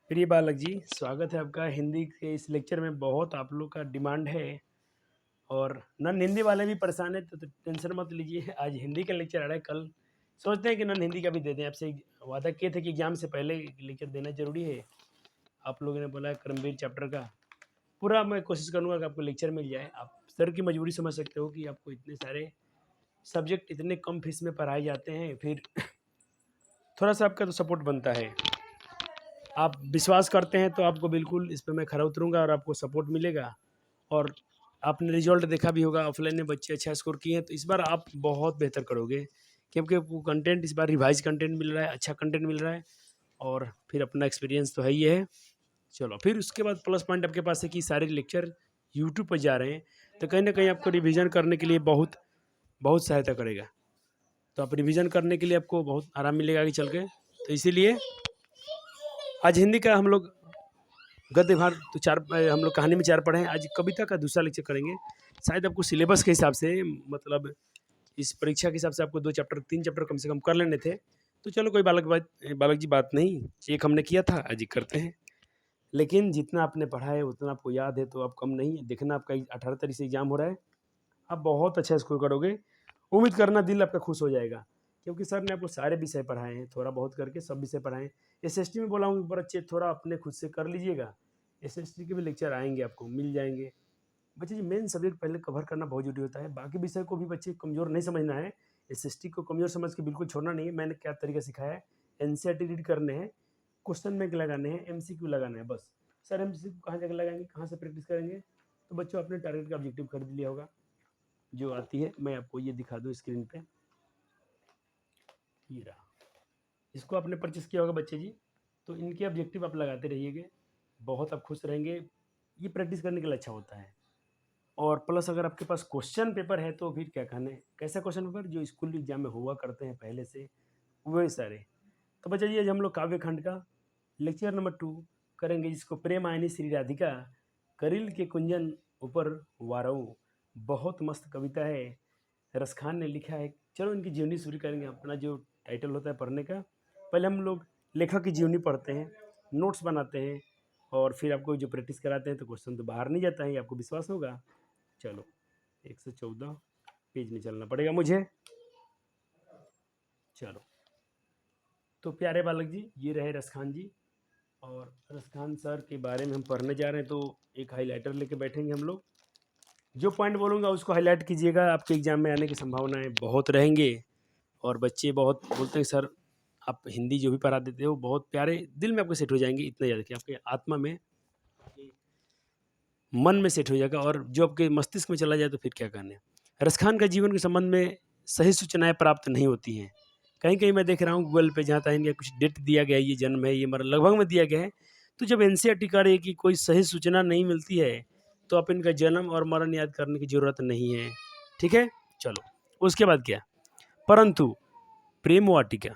प्रिय बालक जी, स्वागत है आपका हिंदी के इस लेक्चर में। बहुत आप लोग का डिमांड है और नॉन हिंदी वाले भी परेशान है, तो टेंशन मत लीजिए। आज हिंदी का लेक्चर आ रहा है, कल सोचते हैं कि नॉन हिंदी का भी दे दें। आपसे वादा किए थे कि एग्जाम से पहले लेक्चर देना जरूरी है। आप लोगों ने बोला कर्मवीर चैप्टर का पूरा मैं कोशिश करूंगा कि आपको लेक्चर मिल जाए। आप सर की मजबूरी समझ सकते हो कि आपको इतने सारे सब्जेक्ट इतने कम फीस में पढ़ाए जाते हैं, फिर थोड़ा सा आपका तो सपोर्ट बनता है। आप विश्वास करते हैं तो आपको बिल्कुल इस पे मैं खरा उतरूँगा और आपको सपोर्ट मिलेगा। और आपने रिजल्ट देखा भी होगा, ऑफलाइन में बच्चे अच्छा स्कोर किए हैं, तो इस बार आप बहुत बेहतर करोगे, क्योंकि वो कंटेंट इस बार रिवाइज कंटेंट मिल रहा है, अच्छा कंटेंट मिल रहा है और फिर अपना एक्सपीरियंस तो है ही है। चलो, फिर उसके बाद प्लस पॉइंट आपके पास है कि सारे लेक्चर यूट्यूब पर जा रहे हैं, तो कहीं ना कहीं आपको रिविज़न करने के लिए बहुत बहुत सहायता करेगा। तो आप रिविज़न करने के लिए आपको बहुत आराम मिलेगा आगे चल के। तो इसीलिए आज हिंदी का हम लोग गद्य भार तो चार हम लोग कहानी में चार पढ़े हैं। आज कविता का दूसरा लेक्चर करेंगे। शायद आपको सिलेबस के हिसाब से, मतलब इस परीक्षा के हिसाब से आपको 2 चैप्टर 3 चैप्टर कम से कम कर लेने थे। तो चलो कोई बालक जी बात नहीं, एक हमने किया था, आज एक करते हैं। लेकिन जितना आपने पढ़ा है उतना आपको याद है, तो आप कम नहीं है। देखना आपका 18 तारीख से एग्जाम हो रहा है, आप बहुत अच्छा स्कोर करोगे। उम्मीद करना दिल आपका खुश हो जाएगा, क्योंकि सर ने आपको सारे विषय पढ़ाए हैं, थोड़ा बहुत करके सब विषय पढ़ाए हैं। एसएसटी में बोला हूँ पर अच्छे थोड़ा अपने खुद से कर लीजिएगा। एसएसटी के भी लेक्चर आएंगे, आपको मिल जाएंगे। बच्चे जी, मेन सब्जेक्ट पहले कवर करना बहुत जरूरी होता है। बाकी विषय को भी बच्चे कमजोर नहीं समझना है। एसएसटी को कमजोर समझ के बिल्कुल छोड़ना नहीं है। मैंने क्या तरीका सिखाया है, एनसीईआरटी रीड करने हैं, क्वेश्चन बैंक लगाने हैं, एमसीक्यू लगाना है बस। सर एमसीक्यू कहाँ जाकर लगाएंगे, कहाँ से प्रैक्टिस करेंगे? तो बच्चों अपने टारगेट का ऑब्जेक्टिव खरीद लिया होगा, जो आती है। मैं आपको ये दिखा दूँ स्क्रीन पे, ये रहा। इसको आपने परचेस किया होगा बच्चे जी। तो इनके ऑब्जेक्टिव आप लगाते रहिएगा, बहुत आप खुश रहेंगे। ये प्रैक्टिस करने के लिए अच्छा होता है। और प्लस अगर आपके पास क्वेश्चन पेपर है तो फिर क्या कहने, कैसा क्वेश्चन पेपर जो स्कूल एग्जाम में हुआ करते हैं पहले से, वही सारे। तो बच्चा जी, आज हम लोग काव्य खंड का लेक्चर नंबर 2 करेंगे, जिसको प्रेम आयनी श्री राधिका करिल के कुंजन ऊपर वारऊ। बहुत मस्त कविता है, रस खान ने लिखा है। चलो इनकी जीवनी शुरू करेंगे। अपना जो टाइटल होता है पढ़ने का, पहले हम लोग लेखक की जीवनी पढ़ते हैं, नोट्स बनाते हैं, और फिर आपको जो प्रैक्टिस कराते हैं, तो क्वेश्चन तो बाहर नहीं जाता है, ये आपको विश्वास होगा। चलो, 114 पेज में चलना पड़ेगा मुझे। चलो, तो प्यारे बालक जी, ये रहे रसखान जी। और रसखान सर के बारे में हम पढ़ने जा रहे हैं, तो एक हाइलाइटर लेके बैठेंगे हम लोग। जो पॉइंट बोलूँगा उसको हाईलाइट कीजिएगा, आपके एग्जाम में आने की संभावनाएं बहुत रहेंगे। और बच्चे बहुत बोलते हैं सर, आप हिंदी जो भी पढ़ा देते हो बहुत प्यारे, दिल में आपके सेट हो जाएंगे। इतना याद रखिए, आपके आत्मा में, आपके मन में सेट हो जाएगा, और जो आपके मस्तिष्क में चला जाए तो फिर क्या कहने। रसखान का जीवन के संबंध में सही सूचनाएं प्राप्त नहीं होती हैं। कहीं कहीं मैं देख रहा हूँ गूगल पे, जहाँ तक इनका कुछ डेट दिया गया है, ये जन्म है, ये मरण लगभग में दिया गया है। तो जब एनसीईआरटी कह रही है कि कोई सही सूचना नहीं मिलती है, तो आप इनका जन्म और मरण याद करने की जरूरत नहीं है। ठीक है, चलो उसके बाद क्या। परंतु प्रेम वाटिका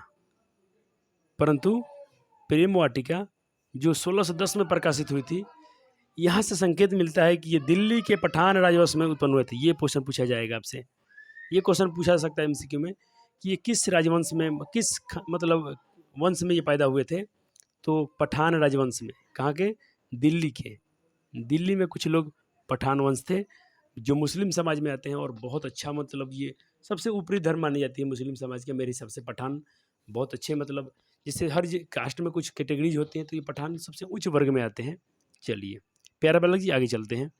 परंतु प्रेम वाटिका जो 1610 में प्रकाशित हुई थी, यहाँ से संकेत मिलता है कि ये दिल्ली के पठान राजवंश में उत्पन्न हुए थे। ये क्वेश्चन पूछा जाएगा आपसे, ये क्वेश्चन पूछा जा सकता है एमसीक्यू में, कि ये किस राजवंश में, मतलब वंश में ये पैदा हुए थे। तो पठान राजवंश में, कहाँ के? दिल्ली के। दिल्ली में कुछ लोग पठान वंश थे, जो मुस्लिम समाज में आते हैं, और बहुत अच्छा, मतलब ये सबसे ऊपरी धर्म मानी जाती है मुस्लिम समाज के मेरे हिसाब से। पठान बहुत अच्छे, मतलब जैसे हर कास्ट में कुछ कैटेगरीज होती हैं, तो ये पठान सबसे उच्च वर्ग में आते हैं। चलिए प्यारा बालक जी, आगे चलते हैं।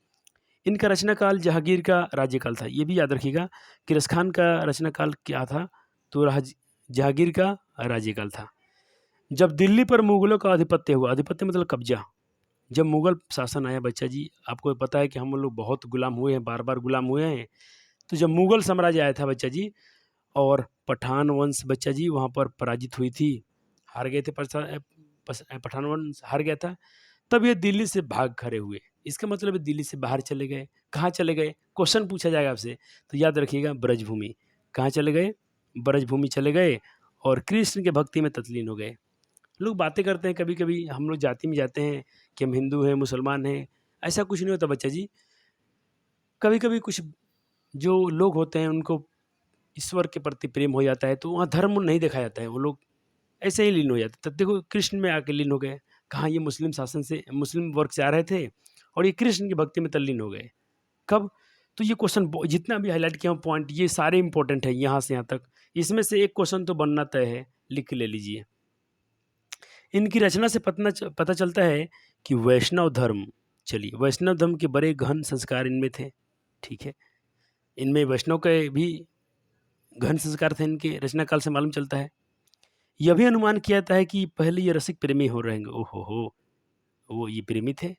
इनका रचना काल जहांगीर का राज्यकाल था। ये भी याद रखिएगा कि रस खान का रचना काल क्या था, तो जहांगीर का राज्यकाल था। जब दिल्ली पर मुगलों का आधिपत्य हुआ, आधिपत्य मतलब कब्जा, जब मुगल शासन आया बच्चा जी, आपको पता है कि हम लोग बहुत गुलाम हुए हैं, बार बार गुलाम हुए हैं। तो जब मुगल साम्राज्य आया था बच्चा जी, और पठान वंश बच्चा जी वहाँ पर पराजित हुई थी, हार गए थे, पठान वंश हार गया था। तब ये दिल्ली से भाग खड़े हुए। इसका मतलब है दिल्ली से बाहर चले गए। कहाँ चले गए, क्वेश्चन पूछा जाएगा आपसे, तो याद रखिएगा ब्रजभूमि। कहाँ चले गए? ब्रजभूमि चले गए, और कृष्ण के भक्ति में तत्लीन हो गए। लोग बातें करते हैं कभी कभी, हम लोग जाति में जाते हैं कि हम हिंदू हैं, मुसलमान हैं। ऐसा कुछ नहीं होता बच्चा जी। कभी कभी कुछ जो लोग होते हैं, उनको ईश्वर के प्रति प्रेम हो जाता है, तो वहाँ धर्म नहीं देखा जाता है, वो लोग ऐसे ही लीन हो जाते। तब देखो कृष्ण में आके लीन हो गए, कहाँ ये मुस्लिम शासन से मुस्लिम वर्ग से आ रहे थे और ये कृष्ण की भक्ति में तल्लीन हो गए। कब? तो ये क्वेश्चन जितना भी हाईलाइट किया हूँ पॉइंट, ये सारे इंपॉर्टेंट है यहाँ से यहाँ तक। इसमें से एक क्वेश्चन तो बनना तय है, लिख के ले लीजिए। इनकी रचना से पता चलता है कि वैष्णव धर्म, चलिए वैष्णव धर्म के बड़े गहन संस्कार इनमें थे। ठीक है, इनमें वैष्णव के भी गहन संस्कार थे, इनके रचना काल से मालूम चलता है। यह भी अनुमान किया जाता है कि पहले ये रसिक प्रेमी हो रहेंगे। ओहो हो, वो ये प्रेमी थे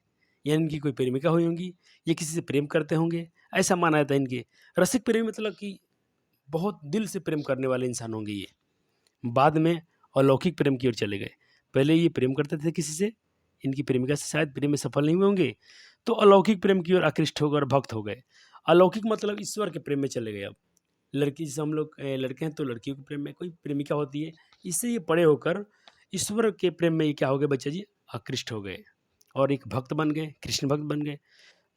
या इनकी कोई प्रेमिका हुई होंगी, ये किसी से प्रेम करते होंगे, ऐसा माना जाता है इनके। रसिक प्रेमी मतलब कि बहुत दिल से प्रेम करने वाले इंसान होंगे ये। बाद में अलौकिक प्रेम की ओर चले गए। पहले ये प्रेम करते थे किसी से, इनकी प्रेमिका से शायद प्रेम में सफल नहीं हुए होंगे, तो अलौकिक प्रेम की ओर आकृष्ट हो गए और भक्त हो गए। अलौकिक मतलब ईश्वर के प्रेम में चले गए। अब लड़की, जैसे हम लोग लड़के हैं तो लड़कियों के प्रेम में कोई प्रेमिका होती है, इससे ये बड़े होकर ईश्वर के प्रेम में ये क्या हो गए बच्चा जी, आकृष्ट हो गए और एक भक्त बन गए, कृष्ण भक्त बन गए।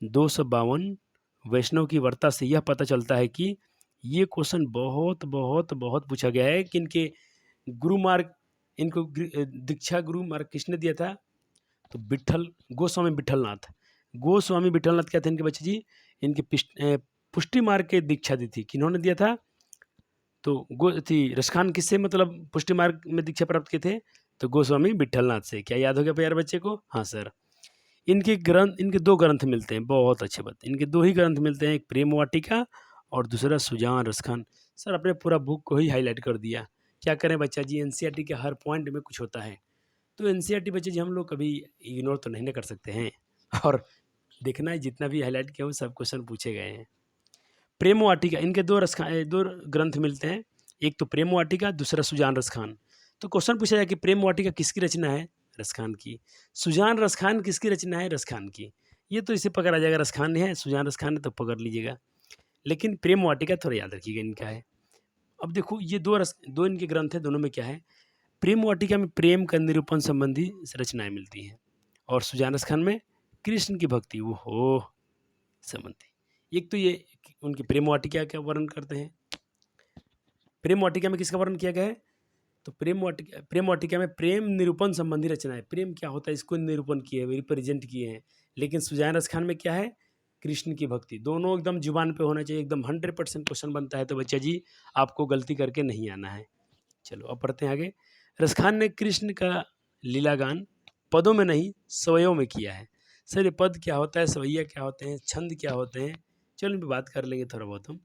252 वैष्णव की वार्ता से यह पता चलता है कि ये क्वेश्चन बहुत बहुत बहुत पूछा गया है कि इनके गुरु मार्ग, इनको दीक्षा गुरु मार्ग किसने दिया था? तो विट्ठल गोस्वामी विट्ठलनाथ। गोस्वामी विट्ठलनाथ क्या थे इनके बच्चे जी? इनके पुष्टि मार्ग के दीक्षा दी थी। किन्होंने दिया था? तो रसखान किससे मतलब पुष्टि मार्ग में दीक्षा प्राप्त किए थे? तो गोस्वामी विट्ठलनाथ से। क्या याद हो गया प्यारे बच्चे को? हाँ सर। इनके ग्रंथ, इनके 2 ग्रंथ मिलते हैं, बहुत अच्छे बात। इनके 2 ही ग्रंथ मिलते हैं, एक प्रेम वाटिका और दूसरा सुजान रसखान। सर आपने पूरा बुक को ही हाईलाइट कर दिया। क्या करें बच्चा जी, एनसीईआरटी के हर पॉइंट में कुछ होता है, तो एनसीईआरटी बच्चे जी हम लोग कभी इग्नोर तो नहीं ना कर सकते हैं। और देखना है जितना भी हाईलाइट किया हूँ सब क्वेश्चन पूछे गए हैं। प्रेम वाटिका, इनके 2 ग्रंथ मिलते हैं, एक तो प्रेम वाटिका, दूसरा सुजान रसखान। तो क्वेश्चन पूछा जाए कि प्रेम वाटिका किसकी रचना है? रसखान की। सुजान रसखान किसकी रचना है? रसखान की। ये तो इसे पकड़ा जाएगा, रसखान है, सुजान रसखान है तो पकड़ लीजिएगा, लेकिन प्रेम वाटिका थोड़ा याद रखिएगा इनका है। अब देखो ये 2 इनके ग्रंथ है, दोनों में क्या है? प्रेम वाटिका में प्रेम का निरूपण संबंधी रचनाएं मिलती हैं और सुजान रसखान में कृष्ण की भक्ति वो हो संबंधी। एक तो ये उनकी प्रेम वाटिका का वर्णन करते हैं। प्रेम वाटिका में किसका वर्णन किया गया है? तो प्रेम वाटिका में प्रेम निरूपण संबंधी रचना है। प्रेम क्या होता है इसको निरूपण किए, रिप्रेजेंट किए हैं। लेकिन सुजान रसखान में क्या है? कृष्ण की भक्ति। दोनों एकदम जुबान पे होना चाहिए, एकदम 100% क्वेश्चन बनता है, तो बच्चा जी आपको गलती करके नहीं आना है। चलो अब पढ़ते हैं आगे। रसखान ने कृष्ण का लीलागान पदों में नहीं सवयों में किया है। सर ये पद क्या होता है, सवैया क्या होते हैं, छंद क्या होते हैं, चलो इन पर बात कर लेंगे थोड़ा बहुत हम।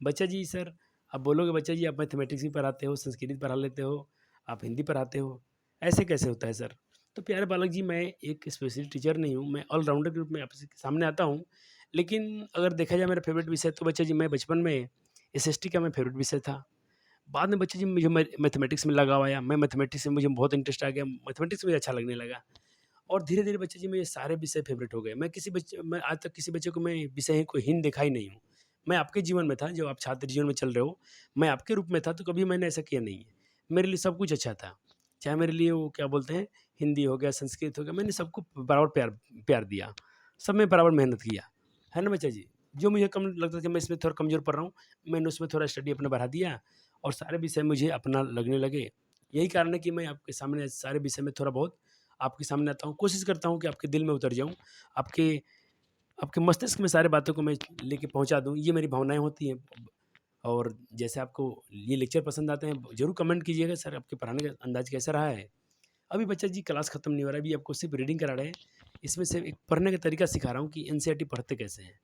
बच्चा जी सर आप बोलोगे बच्चा जी आप मैथमेटिक्स भी पढ़ाते हो, संस्कृत पढ़ा लेते हो, आप हिंदी पढ़ाते हो, ऐसे कैसे होता है सर? तो प्यारे बालक जी मैं एक स्पेशल टीचर नहीं हूँ, मैं ऑलराउंडर के रूप में आपके सामने आता हूँ। लेकिन अगर देखा जाए मेरा फेवरेट विषय, तो बच्चा जी मैं बचपन में एसएसटी का मैं फेवरेट विषय था। बाद में बच्चे जी मुझे मैथमेटिक्स में लगाव आया, मैं मैथमेटिक्स में मुझे बहुत इंटरेस्ट आ गया, मैथमेटिक्स मुझे अच्छा लगने लगा और धीरे-धीरे बच्चे जी मेरे सारे विषय फेवरेट हो गए। मैं आज तक किसी बच्चे को मैं विषय ही कोई हीन देखा ही नहीं हूँ। मैं आपके जीवन में था, जो आप छात्र जीवन में चल रहे हो, मैं आपके रूप में था, तो कभी मैंने ऐसा किया नहीं है। मेरे लिए सब कुछ अच्छा था। चाहे मेरे लिए वो क्या बोलते हैं, हिंदी हो गया, संस्कृत हो गया, मैंने सबको बराबर प्यार प्यार दिया। सब में बराबर मेहनत किया। है ना बच्चा जी? जो मुझे कम लगता था कि मैं इसमें थोड़ा कमज़ोर पड़ रहा हूँ, मैंने उसमें थोड़ा स्टडी अपना बढ़ा दिया और सारे विषय मुझे अपना लगने लगे। यही कारण है कि मैं आपके सामने सारे विषय में थोड़ा बहुत आपके सामने आता हूँ। कोशिश करता हूँ कि आपके दिल में उतर जाऊँ, आपके आपके मस्तिष्क में सारी बातों को मैं लेके पहुँचा दूँ, ये मेरी भावनाएँ होती हैं। और जैसे आपको ये लेक्चर पसंद आते हैं, ज़रूर कमेंट कीजिएगा सर आपके पढ़ाने का अंदाज़ कैसा रहा है? अभी बच्चा जी क्लास खत्म नहीं हो रहा है, अभी आपको सिर्फ रीडिंग करा रहे हैं। इसमें से एक पढ़ने का तरीका सिखा रहा हूँ कि एनसीईआरटी पढ़ते कैसे हैं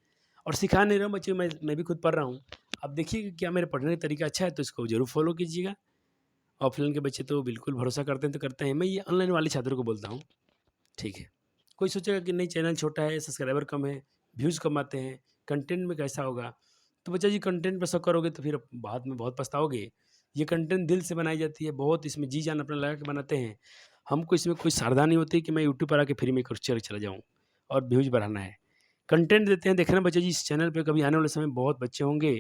और सिखा नहीं रहा हूँ बच्चे, मैं भी खुद पढ़ रहा हूँ। अब देखिए कि क्या मेरे पढ़ने का तरीका अच्छा है तो इसको ज़रूर फॉलो कीजिएगा। ऑफलाइन के बच्चे तो बिल्कुल भरोसा करते हैं तो करते हैं, मैं ये ऑनलाइन वाले छात्रों को बोलता हूँ। ठीक है, कोई सोचेगा कि नहीं चैनल छोटा है, सब्सक्राइबर कम है, व्यूज़ कम आते हैं, कंटेंट में कैसा होगा? तो बच्चा जी कंटेंट पे शक करोगे तो फिर बाद में बहुत पछताओगे। ये कंटेंट दिल से बनाई जाती है, बहुत इसमें जी जान अपना लगा के बनाते हैं। हमको इसमें कोई श्रद्धा नहीं होती कि मैं यूट्यूब पर आके फ्री में कुछ चला जाऊँ और व्यूज़ बढ़ाना है। कंटेंट देते हैं, देखना बच्चा जी इस चैनल पे कभी आने वाले समय बहुत बच्चे होंगे,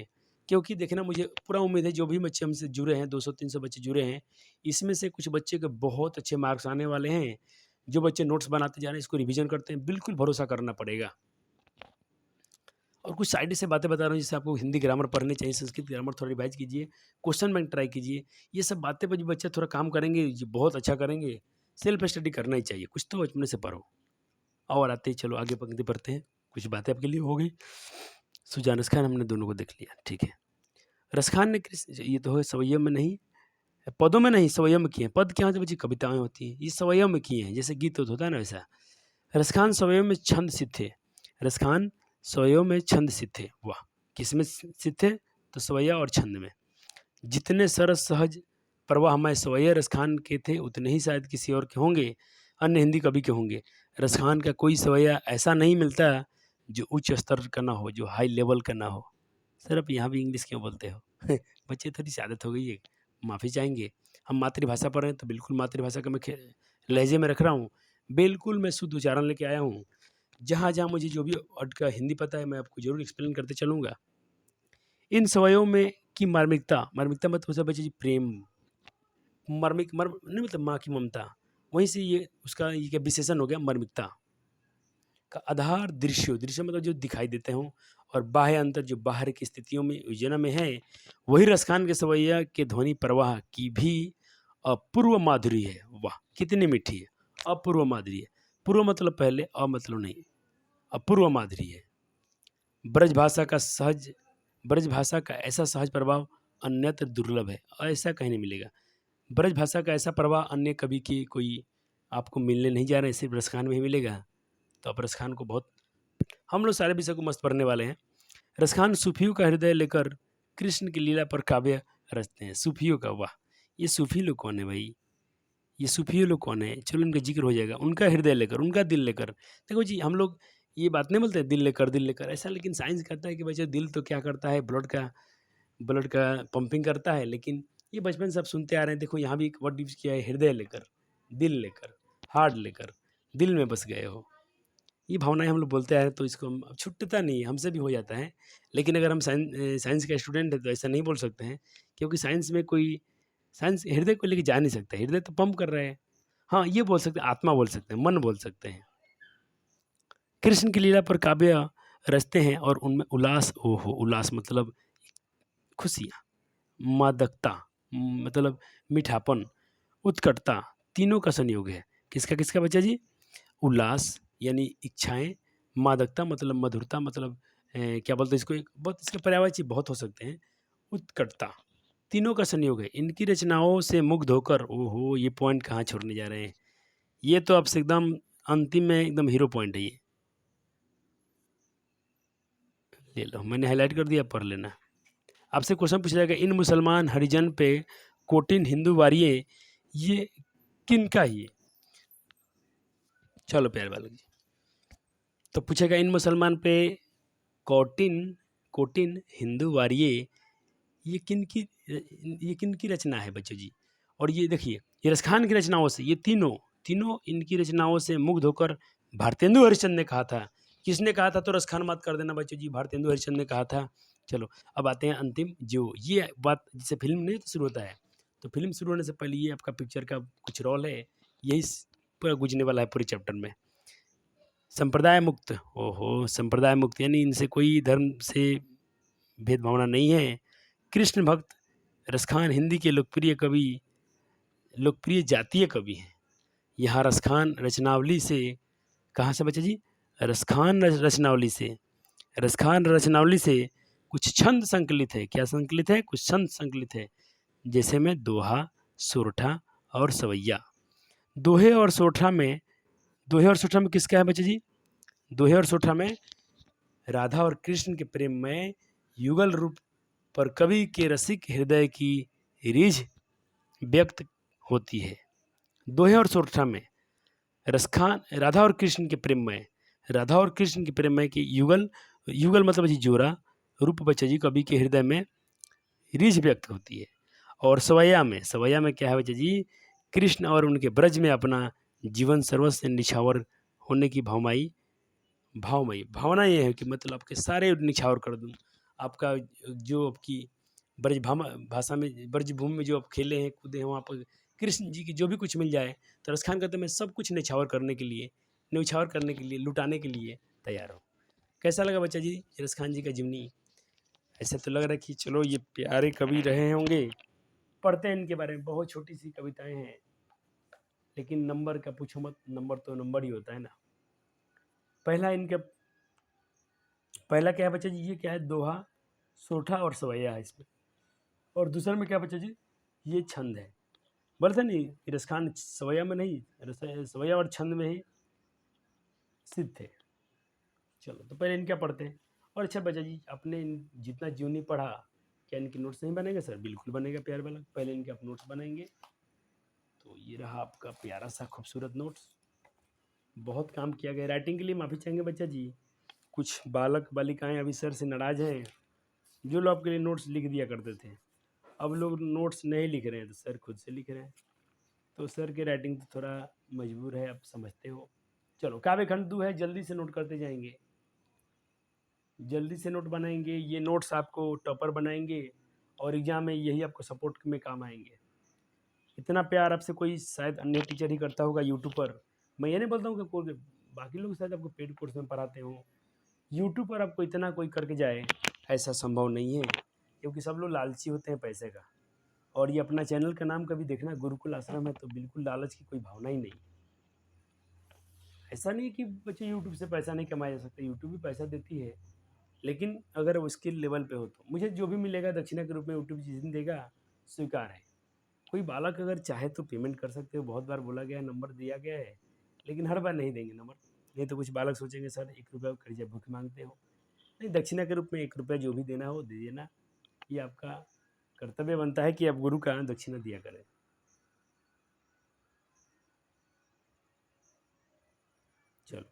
क्योंकि देखना मुझे पूरा उम्मीद है जो भी बच्चे हमसे जुड़े हैं, 200-300 बच्चे जुड़े हैं, इसमें से कुछ बच्चे के बहुत अच्छे मार्क्स आने वाले हैं। जो बच्चे नोट्स बनाते जा रहे हैं, इसको रिवीजन करते हैं, बिल्कुल भरोसा करना पड़ेगा। और कुछ साइड से बातें बता रहा हूँ, जैसे आपको हिंदी ग्रामर पढ़नी चाहिए, संस्कृत ग्रामर थोड़ा रिवाइज कीजिए, क्वेश्चन बैंक ट्राई कीजिए। ये सब बातें पर जो बच्चे थोड़ा काम करेंगे, ये बहुत अच्छा करेंगे। सेल्फ स्टडी करना ही चाहिए, कुछ तो बचपन से पढ़ो। और आते ही चलो आगे पंक्ति पढ़ते हैं, कुछ बातें आपके लिए हो गई। सुजान रसखान हमने दोनों को देख लिया, ठीक है। रसखान ने ये तो है सवैयों में नहीं, पदों में नहीं सवैयों में किए हैं। पद क्या होते हैं बच्चे? कविताएं होती हैं, ये सवैयों में किए हैं, जैसे गीत होता है ना वैसा। रसखान सवैयों में छंद सिद्ध थे, रसखान सवैयों में छंद सिद्ध थे। वाह, किसमें सिद्ध थे? तो सवैया और छंद में। जितने सरस सहज प्रवाहमय सवैया रसखान के थे, उतने ही शायद किसी और के होंगे, अन्य हिंदी कवि के होंगे। रसखान का कोई सवैया ऐसा नहीं मिलता जो उच्च स्तर का ना हो, जो हाई लेवल का ना हो। सर आप यहाँ भी इंग्लिश क्यों बोलते हो? बच्चे थोड़ी सी आदत हो गई है, माफ़ी चाहेंगे। हम मातृभाषा पर हैं तो बिल्कुल मातृभाषा का मैं लहजे में रख रहा हूँ, बिल्कुल मैं शुद्ध उच्चारण लेके आया हूँ। जहाँ जहाँ मुझे जो भी वर्ड का हिंदी पता है मैं आपको जरूर एक्सप्लेन करते चलूँगा। इन सवयों में की मार्मिकता, मार्मिकता मतलब होता है बच्चे जी प्रेम, मर्मिक मर्म नहीं मतलब माँ की ममता, वहीं से ये उसका ये क्या विशेषण हो गया मर्मिकता का आधार। दृश्य, दृश्य मतलब जो दिखाई देते हों, और बाह्य अंतर जो बाहर की स्थितियों में योजना में है, वही रसखान के सवैया के ध्वनि प्रवाह की भी अपूर्व माधुरी है। वाह कितनी मीठी है, अपूर्व माधुरी है। पूर्व मतलब पहले, अ मतलब नहीं, अपूर्व माधुरी है। ब्रज भाषा का सहज, ब्रज भाषा का ऐसा सहज प्रभाव अन्यत्र दुर्लभ है, ऐसा कहीं नहीं मिलेगा। ब्रज भाषा का ऐसा प्रवाह अन्य कवि की कोई आपको मिलने नहीं जा रहे हैं, सिर्फ रसखान में ही मिलेगा। तो आप रसखान को बहुत, हम लोग सारे विषय को मस्त पढ़ने वाले हैं। रसखान सूफियों का हृदय लेकर कृष्ण की लीला पर काव्य रचते हैं। सूफियों का, वाह, ये सूफी लोग कौन है भाई? ये सूफी लोग कौन है? चलो उनका जिक्र हो जाएगा। उनका हृदय लेकर, उनका दिल लेकर। देखो जी हम लोग ये बात नहीं बोलते दिल लेकर ऐसा, लेकिन साइंस कहता है कि बच्चे दिल तो क्या करता है, ब्लड का पंपिंग करता है, लेकिन ये बचपन से आप सुनते आ रहे हैं। देखो यहाँ भी एक वर्ड यूज किया है, हृदय लेकर, दिल लेकर, हार्ट लेकर, दिल में बस गए हो। ये भावनाएं हम लोग बोलते आ रहे हैं, तो इसको हम अब छुटता नहीं है, हमसे भी हो जाता है। लेकिन अगर हम साइंस का स्टूडेंट है तो ऐसा नहीं बोल सकते हैं, क्योंकि साइंस में कोई, साइंस हृदय को लेके जा नहीं सकता, हृदय तो पंप कर रहे हैं। हाँ ये बोल सकते हैं, आत्मा बोल सकते हैं, मन बोल सकते हैं। कृष्ण की लीला पर काव्य रचते हैं और उनमें उल्लास, ओहो उल्लास मतलब खुशियाँ, मादकता मतलब मीठापन, उत्कटता, तीनों का संयोग है। किसका किसका बच्चा जी? उल्लास यानी इच्छाएं, मादकता मतलब मधुरता, मतलब क्या बोलते हैं इसको, एक बहुत इसके पर्यायवाची बहुत हो सकते हैं, उत्कटता, तीनों का संयोग है। इनकी रचनाओं से मुग्ध होकर, ओहो ये पॉइंट कहाँ छोड़ने जा रहे हैं, ये तो आपसे एकदम अंतिम में एकदम हीरो पॉइंट है ये, ले लो मैंने हाईलाइट कर दिया, पढ़ लेना। आपसे क्वेश्चन पूछा जाएगा, इन मुसलमान हरिजन पे कोटिन हिंदू वारिये, ये किनका ही है? चलो प्यारे बालक जी, तो पूछेगा इन मुसलमान पे कोटिन कोटिन हिंदू वारिये, ये किन की रचना है बच्चों जी? और ये देखिए, ये रसखान की रचनाओं से, ये तीनों तीनों इनकी रचनाओं से मुग्ध होकर भारतेंदु हरिश्चंद्र ने कहा था। किसने कहा था? तो रसखान मत कर देना बच्चों जी, भारतेंदु हरिश्चंद्र ने कहा था। चलो अब आते हैं अंतिम, जो ये बात जिससे फिल्म नहीं तो शुरू होता है, तो फिल्म शुरू होने से पहले ये आपका पिक्चर का कुछ रोल है, यही पूरा गुजरने वाला है पूरे चैप्टर में। संप्रदाय मुक्त, ओहो संप्रदाय मुक्त यानी इनसे कोई धर्म से भेदभावना नहीं है। कृष्ण भक्त रसखान हिंदी के लोकप्रिय कवि, लोकप्रिय जातीय कवि हैं। यहाँ रसखान रचनावली से, कहाँ से बच्चे जी? रसखान रचनावली से, रसखान रचनावली से कुछ छंद संकलित है। क्या संकलित है? कुछ छंद संकलित है, जैसे में दोहा, सोरठा और सवैया। दोहे और सोरठा में, दोहे और सोरठा में किसका है बच्चे जी? दोहे और सोरठा में राधा और कृष्ण के प्रेम में युगल रूप पर कवि के रसिक हृदय की रीझ व्यक्त होती है। दोहे और सोरठा में रसखान राधा और कृष्ण के प्रेम में, राधा और कृष्ण के प्रेम में कि युगल, युगल मतलब जी जोड़ा, रूप बच्चा जी कवि के हृदय में रीझ व्यक्त होती है। और सवैया में, सवैया में क्या है बच्चा जी? कृष्ण और उनके ब्रज में अपना जीवन सर्वस्व निछावर होने की भावमयी भावना ये है कि मतलब आपके सारे निछावर कर दूं, आपका जो आपकी भाषा में, ब्रज भूमि में जो आप खेले हैं कूदे हैं, वहाँ पर कृष्ण जी की जो भी कुछ मिल जाए, तो रसखान कहते हैं मैं सब कुछ न्यौछावर करने के लिए, न्यौछावर करने के लिए, लुटाने के लिए तैयार हूँ। कैसा लगा बच्चा जी रसखान जी का जीवनी? ऐसा तो लग रहा है कि चलो ये प्यारे कवि रहे होंगे। पढ़ते हैं इनके बारे में, बहुत छोटी सी कविताएं हैं लेकिन नंबर का पूछो मत, नंबर तो नंबर ही होता है ना। पहला क्या है बच्चा जी, ये क्या है, दोहा, सोठा और सवैया है इसमें। और दूसरे में क्या बच्चा जी, ये छंद है। बोलते नहीं कि रसखान सवैया में नहीं, सवैया और छंद में ही सिद्ध थे। चलो तो पहले इनका पढ़ते हैं। और अच्छा बच्चा जी, अपने जितना जूनी पढ़ा, क्या इनके नोट्स नहीं बनेंगे सर? बिल्कुल बनेगा प्यारे वाला। पहले इनके आप नोट्स बनाएंगे। तो ये रहा आपका प्यारा सा खूबसूरत नोट्स। बहुत काम किया गया। राइटिंग के लिए माफ़ी चाहेंगे बच्चा जी, कुछ बालक बालिकाएं अभी सर से नाराज़ हैं। जो लोग आपके लिए नोट्स लिख दिया करते थे, अब लोग नोट्स नहीं लिख रहे हैं, तो सर खुद से लिख रहे हैं। तो सर की राइटिंग तो थोड़ा मजबूर है, आप समझते हो। चलो, काव्य खंड 2 है, जल्दी से नोट करते जाएंगे, जल्दी से नोट बनाएंगे। ये नोट्स आपको टॉपर बनाएंगे और एग्जाम में यही आपको सपोर्ट में काम आएंगे। इतना प्यार आपसे कोई शायद अन्य टीचर ही करता होगा यूट्यूब पर। मैं ये नहीं बोलता हूँ कि कोई बाकी लोग शायद आपको पेड कोर्स में पढ़ाते हो, यूट्यूब पर आपको इतना कोई करके जाए, ऐसा संभव नहीं है, क्योंकि सब लोग लालची होते हैं पैसे का। और ये अपना चैनल का नाम कभी देखना, गुरुकुल आश्रम है, तो बिल्कुल लालच की कोई भावना ही नहीं। ऐसा नहीं कि बच्चे यूट्यूब से पैसा नहीं कमाया जा सकता, यूट्यूब भी पैसा देती है, लेकिन अगर वो स्किल लेवल पे हो तो। मुझे जो भी मिलेगा दक्षिणा के रूप में यूट्यूब जिस दिन देगा, स्वीकार है। कोई बालक अगर चाहे तो पेमेंट कर सकते हो, बहुत बार बोला गया है, नंबर दिया गया है, लेकिन हर बार नहीं देंगे नंबर। नहीं तो कुछ बालक सोचेंगे सर 1 रुपया खर्चा भूख मांगते हो। नहीं, दक्षिणा के रूप में 1 रुपया जो भी देना हो दे देना। ये आपका कर्तव्य बनता है कि आप गुरु का दक्षिणा दिया करें। चलो,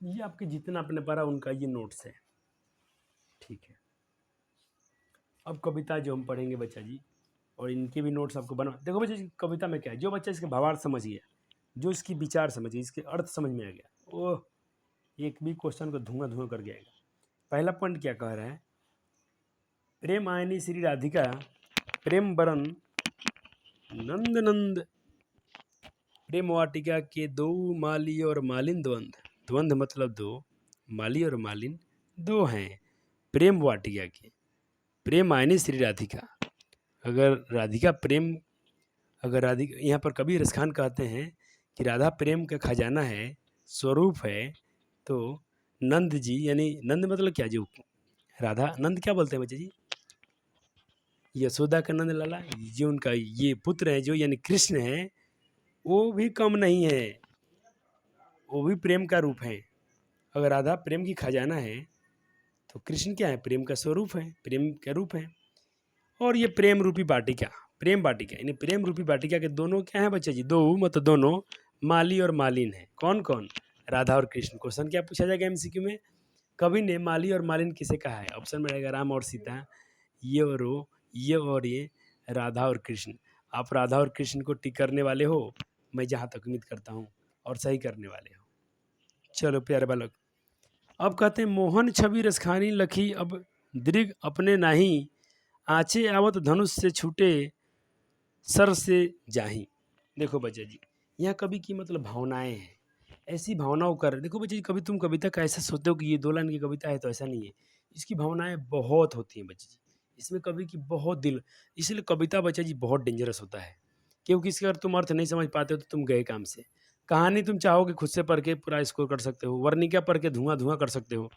ये आपके जितना आपने पढ़ा उनका ये नोट्स है, ठीक है। अब कविता जो हम पढ़ेंगे बच्चा जी, और इनके भी नोट्स आपको बना। देखो बच्चा जी, कविता में क्या है, जो बच्चा इसके भावार्थ समझ गया, जो इसकी विचार समझ गया, इसके अर्थ समझ में आ गया, वो एक भी क्वेश्चन को धुआं धुआं कर जाएगा। पहला पॉइंट क्या कह रहा है, प्रेम आयनी श्री राधिका, प्रेम बरन नंद नंद, प्रेम वाटिका के दो माली और मालिन द्वंद। द्वंद मतलब दो, माली और मालिन दो हैं प्रेम वाटिका के। प्रेम आयनी श्री राधिका, अगर राधिका प्रेम, अगर राधिका, यहाँ पर कबीर रसखान कहते हैं कि राधा प्रेम का खजाना है, स्वरूप है, तो नंद जी, यानी नंद मतलब क्या, जो राधा, नंद क्या बोलते हैं बच्चे जी, यशोदा का नंद लाला, जो उनका ये पुत्र है जो यानी कृष्ण है, वो भी कम नहीं है, वो भी प्रेम का रूप है। अगर राधा प्रेम की खजाना है, तो कृष्ण क्या है, प्रेम का स्वरूप है, प्रेम का रूप है। और ये प्रेम रूपी वाटिका, प्रेम वाटिका यानी प्रेम रूपी वाटिका के दोनों क्या है बच्चे जी, दो मतलब दोनों माली और मालिन है। कौन कौन, राधा और कृष्ण। क्वेश्चन क्या पूछा जाएगा एमसीक्यू में, कवि ने माली और मालिन किसे कहा है? ऑप्शन में रहेगा राम और सीता, ये और वो, ये और ये, राधा और कृष्ण। आप राधा और कृष्ण को टिक करने वाले हो, मैं जहाँ तक उम्मीद करता हूँ, और सही करने वाले हो। चलो प्यारे बालक, अब कहते हैं मोहन छवि रसखानी लखी अब दृग अपने नाही, आँचे आवत धनुष से छूटे सर से जाही। देखो बच्चा जी, यहाँ कवि की मतलब भावनाएं हैं, ऐसी भावनाओं कर, देखो बच्चे जी, कभी तुम कविता का ऐसा सोचते हो कि ये 2 लाइन की कविता है, तो ऐसा नहीं है। इसकी भावनाएं बहुत होती हैं बच्चे जी, इसमें कवि की बहुत दिल, इसलिए कविता बच्चा जी बहुत डेंजरस होता है, क्योंकि इसका अगर तुम अर्थ नहीं समझ पाते हो तो तुम गए काम से। कहानी तुम चाहोगे खुद से पढ़ के पूरा स्कोर कर सकते हो, वर्णिका पढ़ के धुआं धुआं कर सकते हो,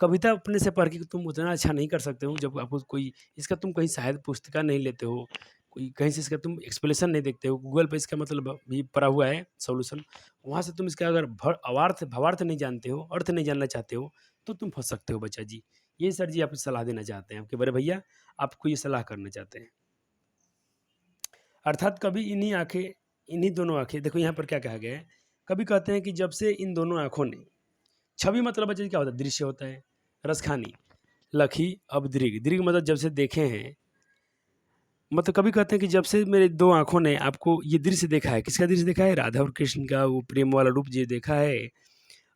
कविता अपने से पढ़ के तुम उतना अच्छा नहीं कर सकते हो। जब आपको कोई इसका, तुम कहीं शायद पुस्तिका नहीं लेते हो, कोई कहीं से इसका तुम एक्सप्लेनेशन नहीं देखते हो, गूगल पे इसका मतलब भी पड़ा हुआ है सॉल्यूशन, वहाँ से तुम इसका अगर अवार्थ भावार्थ नहीं जानते हो, अर्थ नहीं जानना चाहते हो, तो तुम फंस सकते हो बच्चा जी। ये सर जी आपको सलाह देना चाहते हैं, आपके बड़े भैया आपको ये सलाह करना चाहते हैं। अर्थात कभी इन्हीं आंखें, इन्हीं दोनों आंखें, देखो यहाँ पर क्या कहा गया है, कभी कहते हैं कि जब से इन दोनों आंखों ने, छवि मतलब बच्चे क्या होता है, दृश्य होता है, रसखानी, लखी अब दृग, दृग मतलब जब से देखे हैं, मतलब कभी कहते हैं कि जब से मेरे 2 आँखों ने आपको ये दृश्य देखा है, किसका दृश्य देखा है, राधा और कृष्ण का वो प्रेम वाला रूप जो देखा है,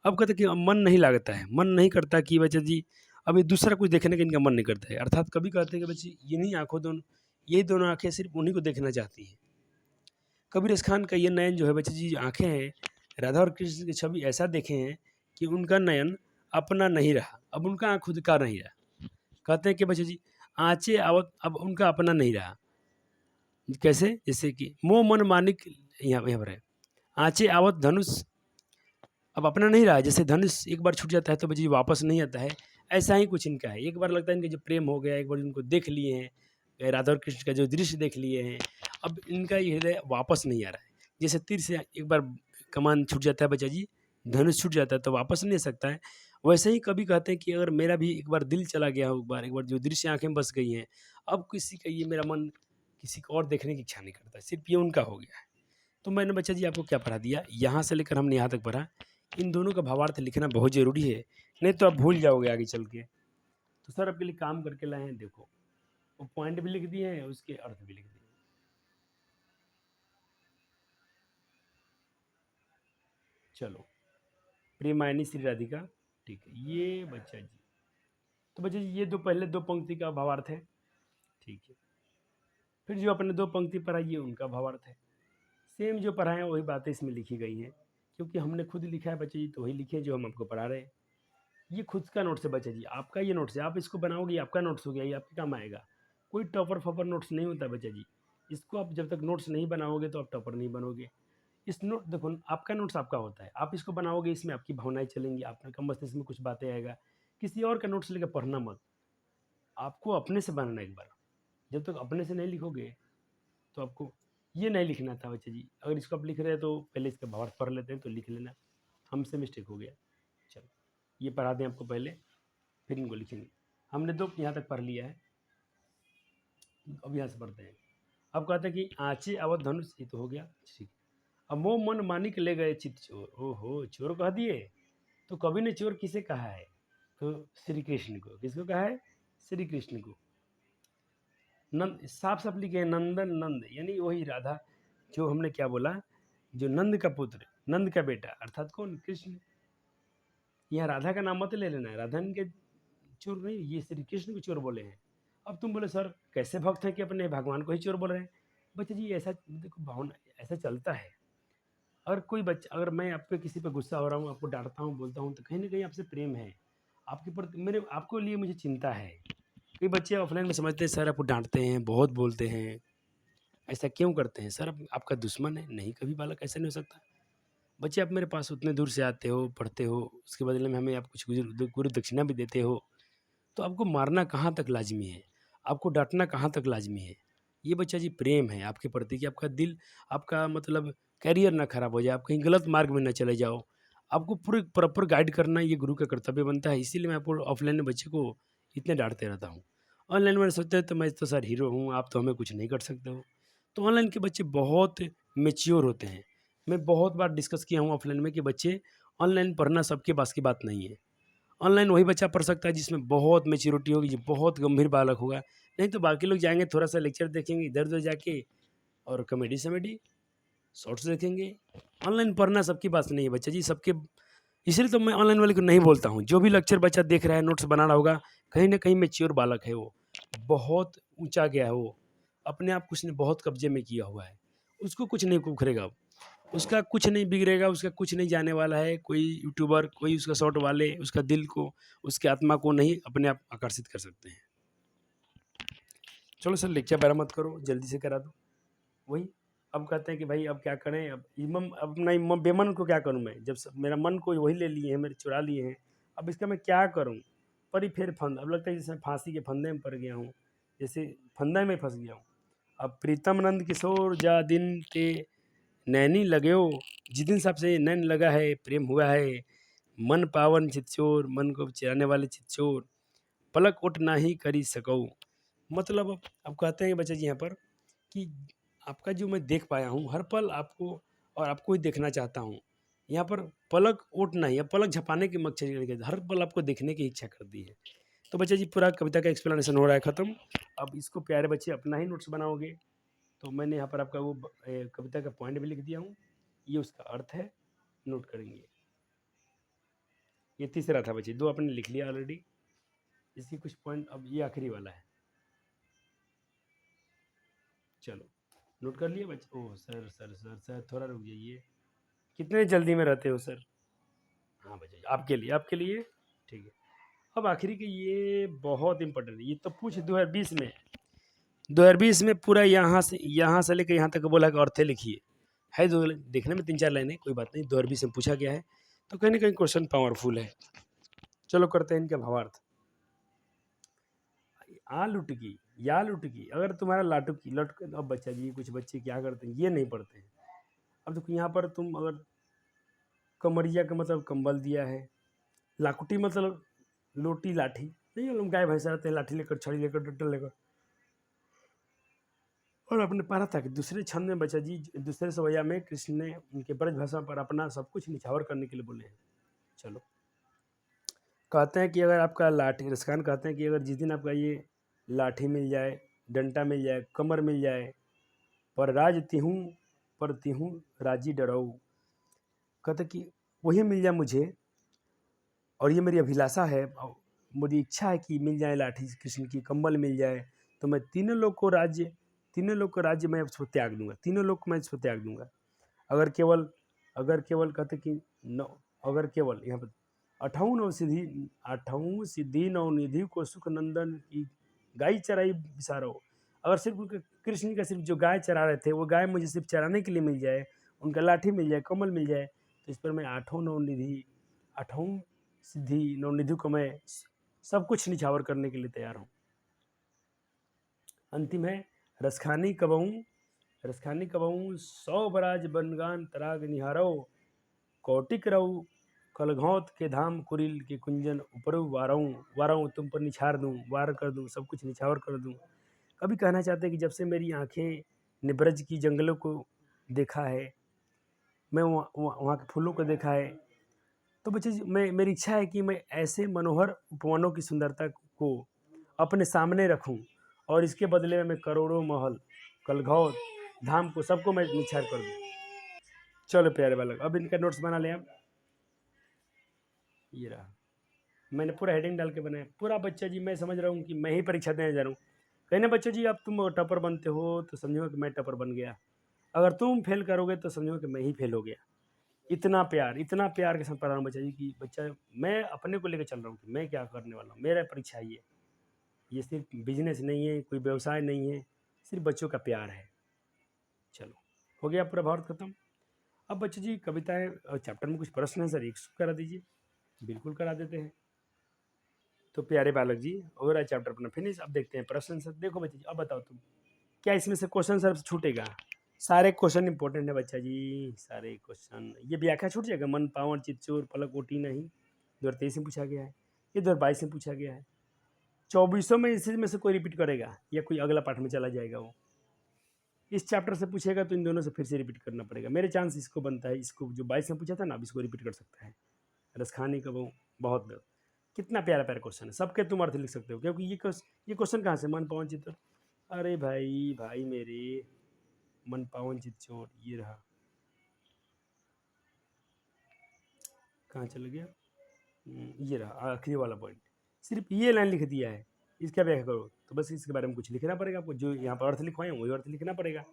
अब कहते हैं कि अब मन नहीं लगता है, मन नहीं करता कि बच्चा जी अब ये दूसरा कुछ देखने का इनका मन नहीं करता है। अर्थात कभी कहते हैं कि बच्चे इन्हीं आँखों दोनों, यही दोनों आँखें सिर्फ उन्हीं को देखना चाहती हैं। कबीर खान का ये नयन जो है बच्चे जी, आँखें हैं, राधा और कृष्ण की छवि ऐसा देखे हैं कि उनका नयन अपना नहीं रहा, अब उनका आँख खुद का नहीं रहा। कहते हैं कि बच्चे जी आँचे आवत अब उनका अपना नहीं रहा, कैसे, जैसे कि मोह मन मानिक, यहाँ पर है, आँचे आवत धनुष, अब अपना नहीं रहा, जैसे धनुष एक बार छूट जाता है तो बच्चे वापस नहीं आता है, ऐसा ही कुछ इनका है। एक बार लगता है इनका जो प्रेम हो गया, एक बार इनको देख लिए हैं, राधा और कृष्ण का जो दृश्य देख लिए हैं, अब इनका ये हृदय वापस नहीं आ रहा है। जैसे तीर से एक बार कमान छूट जाता है बच्चा जी, धनुष छूट जाता है तो वापस नहीं आ सकता है। वैसे ही कभी कहते हैं कि अगर मेरा भी एक बार दिल चला गया हो, एक बार जो दृश्य आँखें में बस गई हैं, अब किसी का ये मेरा मन किसी को और देखने की इच्छा नहीं करता, सिर्फ़ ये उनका हो गया है। तो मैंने बच्चा जी आपको क्या पढ़ा दिया, यहाँ से लेकर हमने यहाँ तक पढ़ा। इन दोनों का भावार्थ लिखना बहुत ज़रूरी है, नहीं तो आप भूल जाओगे आगे चल के। तो सर आपके लिए काम करके लाए हैं, देखो वो पॉइंट भी लिख दिए हैं, उसके अर्थ भी लिख दिए। चलो, प्रेमायनी श्री राधिका, ठीक है ये बच्चा जी। तो बच्चा जी ये पहले दो पंक्ति का भावार्थ है, ठीक है। फिर जो अपने दो पंक्ति पढ़ाई है उनका भावार्थ है। सेम जो पढ़ाए हैं वही बातें इसमें लिखी गई हैं, क्योंकि हमने खुद लिखा है बच्चे जी, तो वही लिखे जो हम आपको पढ़ा रहे हैं। ये खुद का नोट्स है बच्चा जी, आपका ये नोट्स है, आप इसको बनाओगे, आपका नोट्स हो गया, ये आपके काम आएगा। कोई टॉपर फॉपर नोट्स नहीं होता बच्चा जी, इसको आप जब तक नोट्स नहीं बनाओगे तो आप टॉपर नहीं बनोगे। इस नोट देखो, आपका नोट्स आपका होता है, आप इसको बनाओगे, इसमें आपकी भावनाएं चलेंगी, आपका मस्तिष्क में कुछ बातें आएगा। किसी और का नोट्स लेकर पढ़ना मत, आपको अपने से बनाना एक बार। जब तक अपने से नहीं लिखोगे तो आपको ये नहीं लिखना था बच्चा जी। अगर इसको आप लिख रहे हैं तो पहले इसका भावार्थ पढ़ लेते हैं, तो लिख लेना, हमसे मिस्टेक हो गया। चलो ये पढ़ा दें आपको पहले, फिर इनको लिखेंगे। हमने दो यहाँ तक पढ़ लिया है, अब यहाँ से पढ़ते हैं। अब कहते हैं कि आँचे अवध धनुष, ये तो हो गया, ठीक। अब मोह मन मानिक ले गए चित चोर, ओहो चोर कह दिए। तो कवि ने चोर किसे कहा है, तो श्री कृष्ण को। किसको कहा है, श्री कृष्ण को। नंद, साफ साफ लिखे हैं नंदन नंद, यानी वही राधा, जो हमने क्या बोला, जो नंद का पुत्र, नंद का बेटा, अर्थात कौन, कृष्ण। यहाँ राधा का नाम मत ले लेना है, राधा के चोर नहीं, ये श्री कृष्ण को चोर बोले हैं। अब तुम बोले सर कैसे भक्त हैं कि अपने भगवान को ही चोर बोल रहे हैं। बच्चे जी ऐसा देखो, भावना ऐसा चलता है। अगर कोई बच्चा, अगर मैं आप पे किसी पे गुस्सा हो रहा हूँ, आपको डांटता हूँ, बोलता हूँ, तो कहीं ना कहीं आपसे प्रेम है, आपके प्रति मेरे, आपको लिए मुझे चिंता है। कई बच्चे ऑफलाइन में समझते हैं सर आपको डांटते हैं, बहुत बोलते हैं, ऐसा क्यों करते हैं सर, आपका दुश्मन है। नहीं, कभी बालक ऐसा नहीं हो सकता। बच्चे आप मेरे पास उतने दूर से आते हो, पढ़ते हो, उसके बदले में हमें आप कुछ गुरु दक्षिणा भी देते हो, तो आपको मारना कहाँ तक लाजमी है, आपको डांटना कहाँ तक लाजमी है। ये बच्चा जी प्रेम है आपके प्रति, कि आपका दिल, आपका मतलब कैरियर ना खराब हो जाए, आप कहीं गलत मार्ग में ना चले जाओ। आपको पूरे प्रॉपर गाइड करना ये गुरु का कर्तव्य बनता है। इसीलिए मैं आपको ऑफलाइन में बच्चे को इतने डांटते रहता हूँ। ऑनलाइन में सोचते हैं तो मैं तो सर हीरो हूँ, आप तो हमें कुछ नहीं कर सकते हो। तो ऑनलाइन के बच्चे बहुत मेच्योर होते हैं। मैं बहुत बार डिस्कस किया हूँ ऑफलाइन में कि बच्चे, ऑनलाइन पढ़ना सबके पास की बात नहीं है। ऑनलाइन वही बच्चा पढ़ सकता है जिसमें बहुत मैच्योरिटी होगी, जो बहुत गंभीर बालक होगा। नहीं तो बाकी लोग जाएंगे, थोड़ा सा लेक्चर देखेंगे इधर उधर जाके, और कॉमेडी समेडी शॉर्ट्स देखेंगे। ऑनलाइन पढ़ना सबकी बात नहीं है बच्चा जी, सबके। इसलिए तो मैं ऑनलाइन वाले को नहीं बोलता हूँ। जो भी लेक्चर बच्चा देख रहा है, नोट्स बना रहा होगा, कहीं ना कहीं मैच्योर बालक है वो, बहुत ऊंचा गया है वो, अपने आप कुछ ने बहुत कब्जे में किया हुआ है, उसको कुछ नहीं उखड़ेगा, उसका कुछ नहीं बिगड़ेगा, उसका कुछ नहीं जाने वाला है। कोई यूट्यूबर, कोई उसका शॉर्ट वाले उसका दिल को, उसकी आत्मा को नहीं अपने आप आकर्षित कर सकते हैं। चलो सर लेक्चर बड़ा मत करो, जल्दी से करा दो। वही अब कहते हैं कि भाई अब क्या करें, अब इमम, अब नहीं बेमन को क्या करूं मैं, जब मेरा मन को वही ले लिए हैं, मेरे चुरा लिए हैं, अब इसका मैं क्या करूं। परी फिर फंद, अब लगता है जैसे फांसी के फंदे में पड़ गया हूँ, जैसे फंदे में फंस गया हूँ। अब प्रीतम नंद किशोर जा दिन ते नैनी लगेओ, जिस दिन सबसे नैन लगा है, प्रेम हुआ है, मन पावन चितचोर, मन को चिराने वाले चितचोर, पलक उठ ना ही करी सको। मतलब अब कहते हैं बच्चे जी यहाँ पर कि आपका जो मैं देख पाया हूँ हर पल आपको, और आपको ही देखना चाहता हूँ। यहाँ पर पलक ओट नहीं, अब पलक झपाने की मकसद, हर पल आपको देखने की इच्छा करती है। तो बच्चे जी पूरा कविता का एक्सप्लेनेशन हो रहा है ख़त्म। अब इसको प्यारे बच्चे अपना ही नोट्स बनाओगे। तो मैंने यहाँ पर आपका वो कविता का पॉइंट भी लिख दिया हूँ, ये उसका अर्थ है, नोट करेंगे। ये तीसरा था बच्चे, दो आपने लिख लिया ऑलरेडी, इसकी कुछ पॉइंट, अब ये आखिरी वाला है। चलो नोट कर लिए बच्चे। Oh sir sir sir sir थोड़ा रुक जाइए, कितने जल्दी में रहते हो सर। हाँ बच्चे आपके लिए, आपके लिए ठीक है। अब आखिरी के, ये बहुत इंपॉर्टेंट है, ये तो पूछ 2020 में, 2020 में पूरा यहाँ से लेकर यहाँ तक बोला कि अर्थे लिखिए। है दो देखने में 3-4 लाइनें, कोई बात नहीं। 2020 में पूछा गया है तो कहीं ना कहीं क्वेश्चन पावरफुल है। चलो करते हैं इनका भावार्थ। आ लुटकी या लुटकी, अगर तुम्हारा लाटुकी लट, अब बच्चा जी कुछ बच्चे क्या करते हैं ये नहीं पढ़ते हैं। अब देखो यहाँ पर तुम अगर कमरिया का मतलब कंबल दिया है, लाकुटी मतलब लोटी लाठी, नहीं हम गाय भैंस रहते हैं लाठी लेकर छड़ी लेकर डंडा लेकर। और आपने पढ़ा था कि दूसरे छंद में बच्चा जी दूसरे सवैया में कृष्ण ने उनके ब्रज भाषा पर अपना सब कुछ निछावर करने के लिए बोले हैं। चलो कहते हैं कि अगर आपका लाठी, रसखान कहते हैं कि अगर जिस दिन आपका ये लाठी मिल जाए, डंडा मिल जाए, कमर मिल जाए, पर तिहूँ राजी डराऊ, कहते कि वही मिल जाए मुझे, और ये मेरी अभिलाषा है, मेरी इच्छा है कि मिल जाए लाठी कृष्ण की, कंबल मिल जाए, तो मैं तीनों लोग को राज्य मैं उसको त्याग दूंगा, तीनों लोग को मैं इसको त्याग दूंगा। अगर केवल कहते कि अगर केवल यहाँ पर अठाऊं सिद्धि नवनिधि को सुख नंदन की गाय चराई बिसारो, अगर सिर्फ कृष्ण का सिर्फ जो गाय चरा रहे थे वो गाय मुझे सिर्फ चराने के लिए मिल जाए, उनका लाठी मिल जाए, कमल मिल जाए, तो इस पर मैं आठों सिद्धि नवनिधि को मैं सब कुछ निछावर करने के लिए तैयार हूँ। अंतिम है रसखानी कबहूँ 100 बराज बनगान तराग निहारो, कौटिक रहू कलघौत के धाम कुरिल के कुंजन उपरु वाराऊँ तुम पर निछार दूँ, वार कर दूँ, सब कुछ निछावर कर दूँ। कभी कहना चाहते हैं कि जब से मेरी आंखें ने ब्रज की जंगलों को देखा है, मैं वहाँ के फूलों को देखा है, तो बच्चे मेरी इच्छा है कि मैं ऐसे मनोहर उपवनों की सुंदरता को अपने सामने रखूं, और इसके बदले में मैं करोड़ों महल, कलघौत धाम को सबको मैं निछार कर दूं। चलो प्यारे बालक, अब इनका नोट्स बना लें। आप ये रहा, मैंने पूरा हेडिंग डाल के बनाया पूरा। बच्चा जी मैं समझ रहा हूँ कि मैं ही परीक्षा देने जा रहा हूँ। कहने बच्चों जी अब तुम टॉपर बनते हो तो समझो कि मैं टॉपर बन गया, अगर तुम फेल करोगे तो समझो कि मैं ही फेल हो गया। इतना प्यार के साथ पढ़ा रहा हूँ बच्चा जी कि बच्चा मैं अपने को लेकर चल रहा हूँ कि मैं क्या करने वाला हूँ, मेरा परीक्षा ये सिर्फ बिजनेस नहीं है, कोई व्यवसाय नहीं है, सिर्फ बच्चों का प्यार है। चलो हो गया पूरा भारत खत्म। अब बच्चे जी कविताएं चैप्टर में कुछ प्रश्न है सर, एक करा दीजिए। बिल्कुल करा देते हैं। तो प्यारे बालक जी हो रहा है चैप्टर अपना फिनिश। अब देखते हैं प्रश्न सर। देखो बच्चे जी अब बताओ तुम क्या इसमें से क्वेश्चन सर छूटेगा? सारे क्वेश्चन इंपॉर्टेंट है बच्चा जी, सारे क्वेश्चन। ये व्याख्या छूट जाएगा, मन पावन चित्तचोर पलक ओटी नहीं, 2023 में पूछा गया है, ये 2022 में पूछा गया है। 2400 में इसी में से कोई रिपीट करेगा या कोई अगला पाठ में चला जाएगा? वो इस चैप्टर से पूछेगा तो इन दोनों से फिर से रिपीट करना पड़ेगा। मेरे चांस इसको बनता है, इसको जो 22 में पूछा था ना अब इसको रिपीट कर सकता है। रसखानी का वो बहुत कितना प्यारा प्यारा क्वेश्चन है, सबके तुम अर्थ लिख सकते हो, क्योंकि ये क्वेश्चन कहाँ से? मन पावन चित्त, अरे भाई मेरे मन पावन चित्त चोर, ये रहा, कहाँ चल गया? ये रहा आखिरी वाला पॉइंट, सिर्फ ये लाइन लिख दिया है, इसका व्याख्या करो। तो बस इसके बारे में कुछ लिखना पड़ेगा आपको, जो यहाँ पर अर्थ लिखवाए वही अर्थ लिखना पड़ेगा।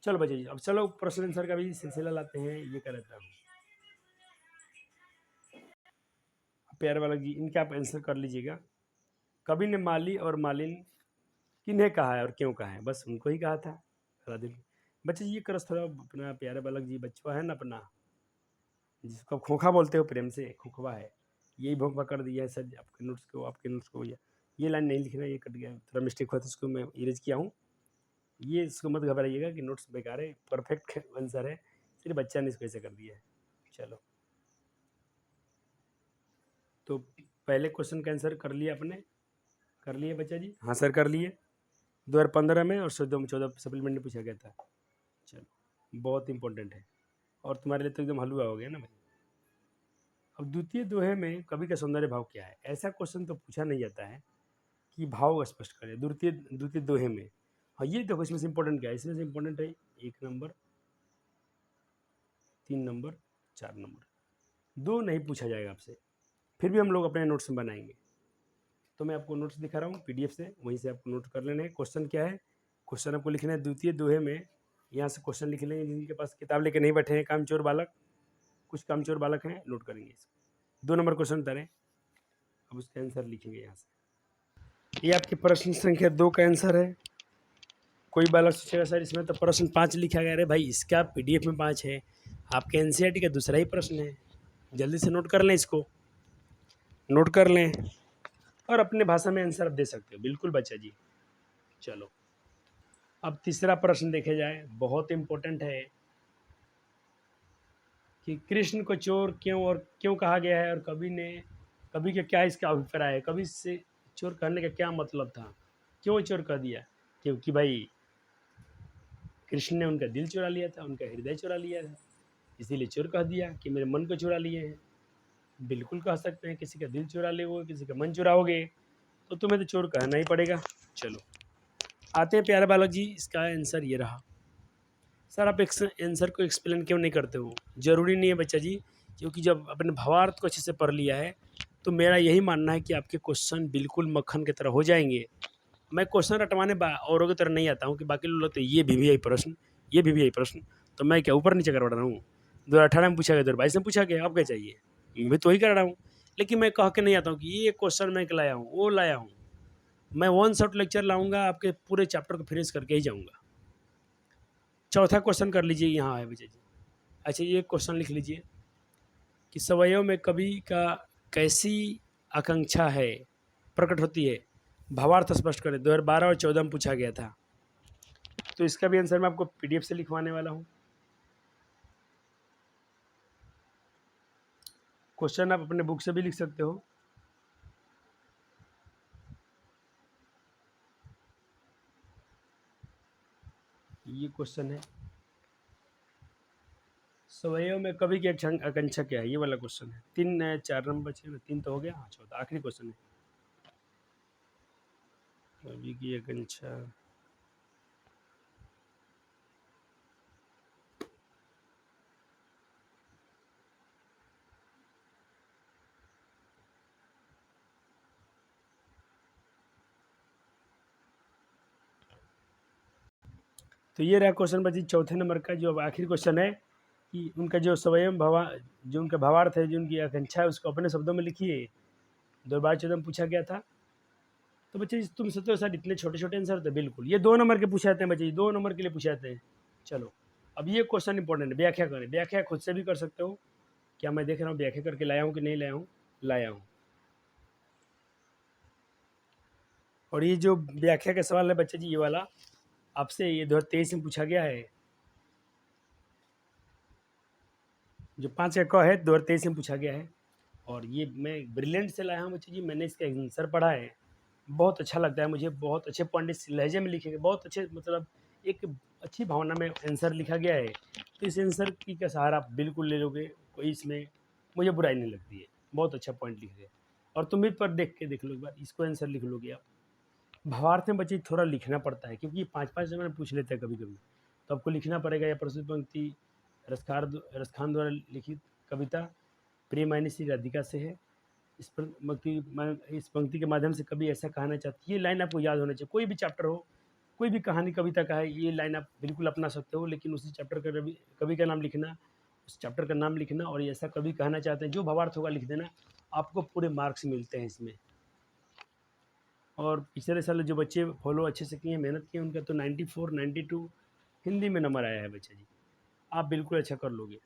चलो बच्चे जी अब चलो प्रश्न आंसर का भी सिलसिला लाते हैं। ये क्या रहता है प्यारे बालक जी, इनका आप आंसर कर लीजिएगा। कवि ने माली और मालिन किन्हें कहा है और क्यों कहा है? बस उनको ही कहा था। बता दिन बच्चे जी, ये करस थोड़ा अपना प्यारे बालक जी, बच्चा है ना अपना, जिसको आप खोखा बोलते हो प्रेम से, खोखवा है, यही भोंक कर दिया है सर आपके नोट्स को ये लाइन नहीं लिखना, ये कट गया, थोड़ा मिस्टेक हुआ था, उसको मैं इरेज किया हूँ। ये इसको मत घबराइएगा कि नोट्स बेकार है, परफेक्ट आंसर है, सिर्फ बच्चा ने इसको ऐसे कर दिया है। चलो तो पहले क्वेश्चन का आंसर कर लिया आपने? कर लिए बच्चा जी? हाँ सर कर लिए। 2015 में और 2014 सप्लीमेंट में पूछा गया था। चलो बहुत इंपॉर्टेंट है, और तुम्हारे लिए तो एकदम हलवा हो गया ना भाई। अब द्वितीय दोहे में कवि का सौंदर्य भाव क्या है? ऐसा क्वेश्चन तो पूछा नहीं जाता है कि भाव स्पष्ट करे द्वितीय दोहे में। हाँ ये देखो इसमें से इंपॉर्टेंट क्या है, इसमें से इंपॉर्टेंट है 1 नंबर, 3 नंबर, 4 नंबर, 2 नहीं पूछा जाएगा आपसे, फिर भी हम लोग अपने नोट्स में बनाएंगे। तो मैं आपको नोट्स दिखा रहा हूँ पीडीएफ से, वहीं से आपको नोट कर लेने हैं। क्वेश्चन क्या है? क्वेश्चन आपको लिखना है द्वितीय दोहे में, यहाँ से क्वेश्चन लिख लेंगे। जिनके पास किताब लेके नहीं बैठे हैं कामचोर बालक, कुछ कामचोर बालक हैं, नोट करेंगे इसको। 2 नंबर क्वेश्चन तरें, अब उसका आंसर लिखेंगे यहाँ से। ये आपके प्रश्न संख्या 2 का आंसर है। कोई बालक सोचेगा सर इसमें तो प्रश्न 5 लिखा गया। अरे भाई इसका पीडीएफ में 5 है, आपके एनसीईआरटी का दूसरा ही प्रश्न है। जल्दी से नोट कर लें, इसको नोट कर लें और अपने भाषा में आंसर आप दे सकते हो। बिल्कुल बच्चा जी। चलो अब तीसरा प्रश्न देखे जाए, बहुत इंपॉर्टेंट है कि कृष्ण को चोर क्यों और क्यों कहा गया है, और कवि का क्या इसका अभिप्राय है, कवि से चोर कहने का क्या मतलब था, क्यों चोर कह दिया। क्योंकि भाई कृष्ण ने उनका दिल चुरा लिया था, उनका हृदय चुरा लिया था, इसीलिए चोर कह दिया कि मेरे मन को चुरा लिए हैं। बिल्कुल कह सकते हैं, किसी का दिल चुरा ले वो, किसी का मन चुराओगे तो तुम्हें तो चोर कहना ही पड़ेगा। चलो आते हैं प्यारे बालक जी, इसका आंसर ये रहा। सर आप आंसर को एक्सप्लेन क्यों नहीं करते हो? ज़रूरी नहीं है बच्चा जी, क्योंकि जब अपने भावार्थ को अच्छे से पढ़ लिया है तो मेरा यही मानना है कि आपके क्वेश्चन बिल्कुल मक्खन की तरह हो जाएंगे। मैं क्वेश्चन रटवाने औरों की तरह नहीं आता हूँ कि बाकी लोग लगते ये भी आई प्रश्न, ये भी आई प्रश्न, तो मैं क्या ऊपर नीचे करवा रहा हूँ? 2018 में पूछा गया, 2022 में पूछा गया, अब क्या चाहिए? मैं तो वही कर रहा हूँ। लेकिन मैं कह के नहीं आता हूँ कि ये क्वेश्चन मैं लाया हूँ, वो लाया हूँ। मैं वन शॉट लेक्चर लाऊंगा, आपके पूरे चैप्टर को फिनिश करके ही जाऊँगा। चौथा क्वेश्चन कर लीजिए, यहाँ है बच्चे जी। अच्छा ये क्वेश्चन लिख लीजिए कि सवयव में कवि का कैसी आकांक्षा है प्रकट होती है, भावार्थ स्पष्ट करें। 2012 और 14 में पूछा गया था, तो इसका भी आंसर मैं आपको पीडीएफ से लिखवाने वाला हूँ। क्वेश्चन आप अपने बुक से भी लिख सकते हो। ये क्वेश्चन है, सवयव में कवि की आकांक्षा क्या है, ये वाला क्वेश्चन है। 4 नंबर बचे ना, 3 तो हो गया, हाँ चौथा आखिरी क्वेश्चन है। कवि की आकांक्षा, तो ये रहा क्वेश्चन बची चौथे नंबर का, जो आखिरी क्वेश्चन है कि उनका जो स्वयं जो उनका भावार्थ है, जो उनकी आकांक्षा है, उसको अपने शब्दों में लिखिए। 2014 में पूछा गया था। तो बच्चे तुम सोचते हो सर इतने छोटे छोटे आंसर थे, बिल्कुल ये 2 नंबर के पूछे जाते हैं बच्चे, 2 नंबर के लिए पूछे जाते हैं। चलो अब ये क्वेश्चन इंपॉर्टेंट है, व्याख्या करें। व्याख्या खुद से भी कर सकते हो, क्या मैं देख रहा हूँ व्याख्या करके लाया हूँ कि नहीं लाया हूँ? लाया हूँ। और ये जो व्याख्या का सवाल है बच्चे जी, ये वाला आपसे ये 2023 में पूछा गया है। जो 5 का है 2023 में पूछा गया है, और ये मैं ब्रिलियंट से लाया हूँ बच्चे जी। मैंने इसका आंसर पढ़ा है, बहुत अच्छा लगता है मुझे, बहुत अच्छे पॉइंट इस लहजे में लिखे गए, बहुत अच्छे, मतलब एक अच्छी भावना में आंसर लिखा गया है। तो इस आंसर की का सहारा आप बिल्कुल ले लोगे, कोई इसमें मुझे बुराई नहीं लगती है। बहुत अच्छा पॉइंट लिखे गए, और तुम भी पर देख के देख लो एक बार, इसको आंसर लिख लोगे आप। भावार्थ में बच्चे थोड़ा लिखना पड़ता है, क्योंकि 5-5 जगह पूछ लेते हैं कभी कभी, तो आपको लिखना पड़ेगा। या प्रस्तुत पंक्ति रसखान द्वारा लिखित कविता प्रियमानी श्री राधिका से है। इस पंक्ति के माध्यम से कभी ऐसा कहना चाहती, ये लाइन आपको याद होना चाहिए। कोई भी चैप्टर हो, कोई भी कहानी कविता का है, ये लाइन आप बिल्कुल अपना सकते हो, लेकिन उसी चैप्टर का कवि का नाम लिखना, उस चैप्टर का नाम लिखना, और ऐसा कभी कहना चाहते हैं, जो भावार्थ होगा लिख देना, आपको पूरे मार्क्स मिलते हैं इसमें। और पिछले साल जो बच्चे फॉलो अच्छे से किए, मेहनत किए, उनका तो 94 92 हिंदी में नंबर आया है बच्चा जी। आप बिल्कुल अच्छा कर लोगे।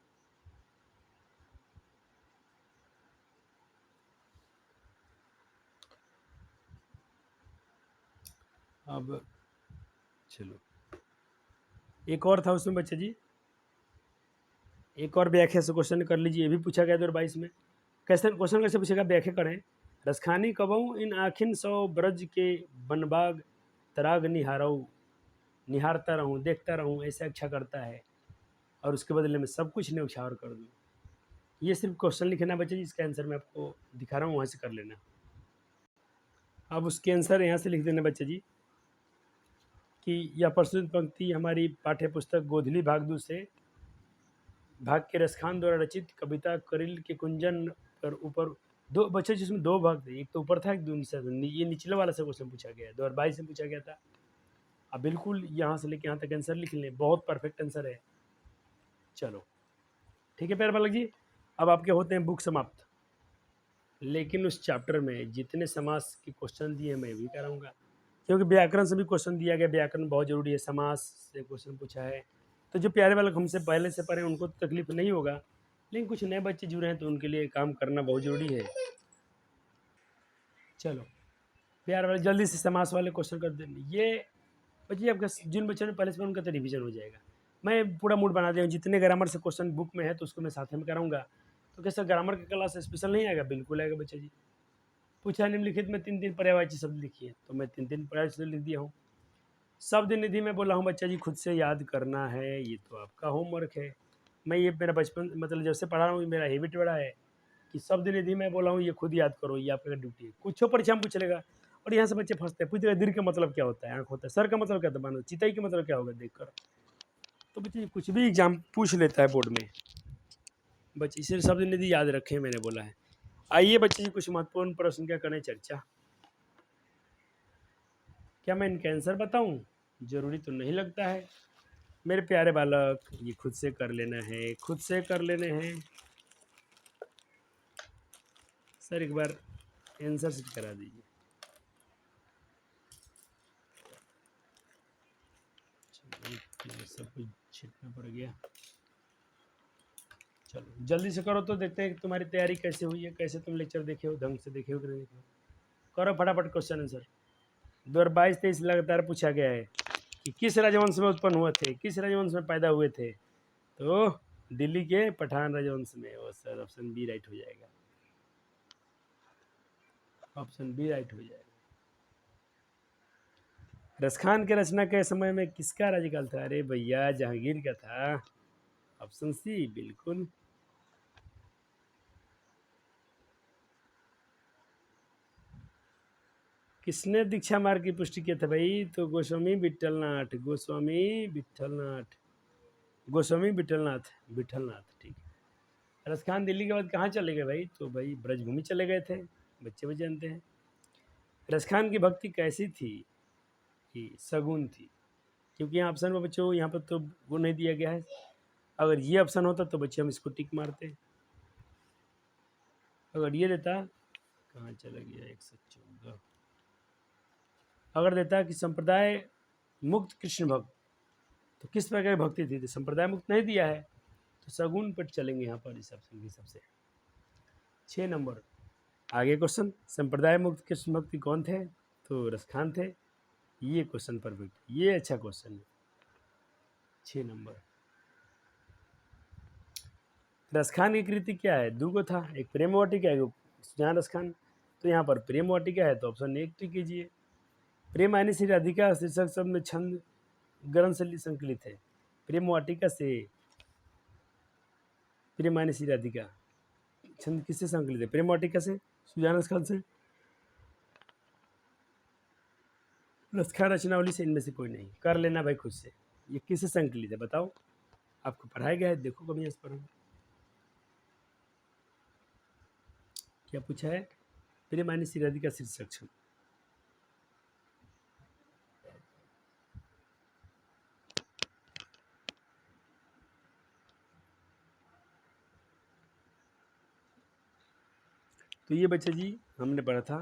अब चलो एक और था उसमें बच्चा जी, एक और व्याख्या से क्वेश्चन कर लीजिए। ये भी पूछा गया 2022 में। कैसे क्वेश्चन कैसे पूछेगा, व्याख्या करें। रसखानी कबऊ इन आखिन सौ ब्रज के बनबाग तराग निहारता रहूं, देखता रहूं, ऐसा इच्छा करता है, और उसके बदले में सब कुछ न्यौछावर कर दूं। ये सिर्फ क्वेश्चन लिखना बच्चे जी, इसका आंसर मैं आपको दिखा रहा हूँ, वहाँ से कर लेना। अब उसके आंसर यहाँ से लिख देना बच्चे जी कि यह प्रस्तुत पंक्ति हमारी पाठ्य पुस्तक गोधली भाग 2 से भाग के रसखान द्वारा रचित कविता करिल के कुंजन पर ऊपर दो बच्चे, जिसमें 2 भाग थे, एक तो ऊपर था, एक दूसरा था। ये निचले वाला से क्वेश्चन पूछा गया है, 2022 से पूछा गया था। अब बिल्कुल यहाँ से लेके यहाँ तक आंसर लिख लें, बहुत परफेक्ट आंसर है। चलो ठीक है प्यारे बालक जी, अब आपके होते हैं बुक समाप्त। लेकिन उस चैप्टर में जितने समास के क्वेश्चन दिए मैं भी कराऊंगा, क्योंकि व्याकरण से भी क्वेश्चन दिया गया, व्याकरण बहुत जरूरी है, समास से क्वेश्चन पूछा है। तो जो प्यारे बालक हमसे पहले से पढ़े उनको तो तकलीफ नहीं होगा, लेकिन कुछ नए बच्चे जुड़े हैं तो उनके लिए काम करना बहुत जरूरी है। चलो प्यारे वाले जल्दी से समास वाले क्वेश्चन कर देंगे। ये बच्चे आपका जिन बच्चों ने पहले से उनका तो रिवीजन हो जाएगा। मैं पूरा मूड बना दिया हूँ, जितने ग्रामर से क्वेश्चन बुक में है तो उसको मैं साथ में कराऊंगा। तो कैसा ग्रामर की क्लास स्पेशल नहीं आएगा? बिल्कुल आएगा बच्चा जी। पूछा निम्नलिखित में 3 पर्यायवाची शब्द लिखिए, तो मैं 3 पर्यायवाची शब्द लिख दिया हूँ। शब्द निधि में बोला हूँ बच्चा जी खुद से याद करना है, ये तो आपका होमवर्क है। मैं ये मेरा बचपन मतलब जब से पढ़ा रहा हूँ मेरा हैबिट बड़ा है कि शब्द निधि में बोला हूँ ये खुद याद करो, ये आपका ड्यूटी है। कुछ परीक्षा में पूछ लेगा और यहाँ से बच्चे फंसते हैं, पूछेगा दीर्घ का मतलब क्या होता है, आँख होता है, सर का मतलब क्या होता है, चिताई का मतलब क्या होगा देख कर। तो बच्चे कुछ भी एग्जाम पूछ लेता है बोर्ड में, बच्चे इसे शब्द निधि याद रखें मैंने बोला है। आइए बच्चे जी कुछ महत्वपूर्ण प्रश्न क्या करें चर्चा। क्या मैं इनका आंसर बताऊं? जरूरी तो नहीं लगता है मेरे प्यारे बालक, ये खुद से कर लेना है, खुद से कर लेने हैं। सर एक बार आंसर सेट करा दीजिए। सब कुछ छिटना पड़ गया। चलो जल्दी से करो तो देखते हैं कि तुम्हारी तैयारी कैसे हुई है, कैसे तुम लेक्चर देखे हो, ढंग से देखे हो कि नहीं देखे हो। करो फटाफट क्वेश्चन आंसर। 2022-23 लगातार पूछा गया है कि किस राजवंश में उत्पन्न हुए थे, किस राजवंश में पैदा हुए थे। तो दिल्ली के पठान राजवंश में। वो सर ऑप्शन बी राइट हो जाएगा, ऑप्शन बी राइट हो जाएगा। रसखान के रचना के समय में किसका राज्यकाल था? अरे भैया जहांगीर का था, ऑप्शन सी बिल्कुल। किसने दीक्षा मार्ग की पुष्टि किया था भाई? तो गोस्वामी विठलनाथ, गोस्वामी विठलनाथ, गोस्वामी विठलनाथ, विठलनाथ ठीक है। रसखान दिल्ली के बाद कहाँ चले गए भाई? तो भाई ब्रजभूमि चले गए थे, बच्चे भी जानते हैं। रसखान की भक्ति कैसी थी? कि सगुन थी, क्योंकि यहाँ ऑप्शन में बच्चों यहाँ पर तो वो नहीं दिया गया है। अगर ये ऑप्शन होता तो बच्चे हम इसको टिक मारते। अगर ये देता, कहाँ चला गया 114, अगर देता कि संप्रदाय मुक्त कृष्ण भक्त, तो किस प्रकार की भक्ति थी? तो संप्रदाय मुक्त नहीं दिया है, तो सगुन पर चलेंगे यहाँ पर इस ऑप्शन के हिसाब से। 6 नंबर आगे क्वेश्चन, संप्रदाय मुक्त कृष्ण भक्ति कौन थे? तो रसखान थे। ये क्वेश्चन परफेक्ट, ये अच्छा क्वेश्चन है। 6 नंबर। रसखान की कृति क्या है? दूगो था, एक प्रेम वाटिका, एक सुजान रसखान। तो यहाँ पर प्रेम वाटिका है तो ऑप्शन एक टिक कीजिए। प्रेम आने श्री राधिका शीर्षक शब्द में छंद ग्रंथ से संकलित है। प्रेम वाटिका से प्रेम आने श्री राधिका छंद किससे संकलित है? प्रेम वाटिका से, सुजान रसखान से, रसखान रचनावली से, इनमें से कोई नहीं। कर लेना भाई खुद से, ये किससे संकलित है बताओ? आपको पढ़ाया गया है, देखो कभी इस पर क्या पूछा है? प्रेम आने श्री राधिका शीर्षक छंद। तो ये बच्चे जी हमने पढ़ा था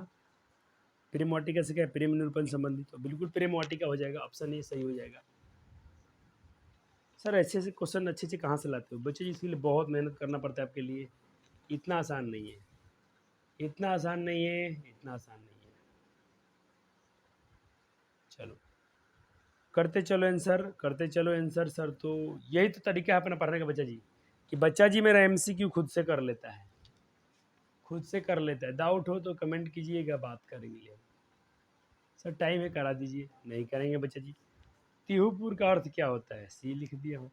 प्रेम वाटिका से क्या है? प्रेम निरूपण संबंधी, तो बिल्कुल प्रेम वाटिका हो जाएगा, ऑप्शन ए सही हो जाएगा। सर ऐसे ऐसे क्वेश्चन अच्छे अच्छे कहाँ से लाते हो बच्चे जी? इसके लिए बहुत मेहनत करना पड़ता है आपके लिए, इतना आसान नहीं है, इतना आसान नहीं है, इतना आसान नहीं है। चलो करते चलो आंसर, करते चलो आंसर। सर तो यही तो तरीका है अपना पढ़ने का बच्चा जी, कि बच्चा जी मेरा एमसीक्यू खुद से कर लेता है, खुद से कर लेता है। डाउट हो तो कमेंट कीजिएगा, बात करेंगे। सर टाइम है करा दीजिए, नहीं करेंगे बच्चा जी। तिहुपुर का अर्थ क्या होता है? सी लिख दिया हूँ,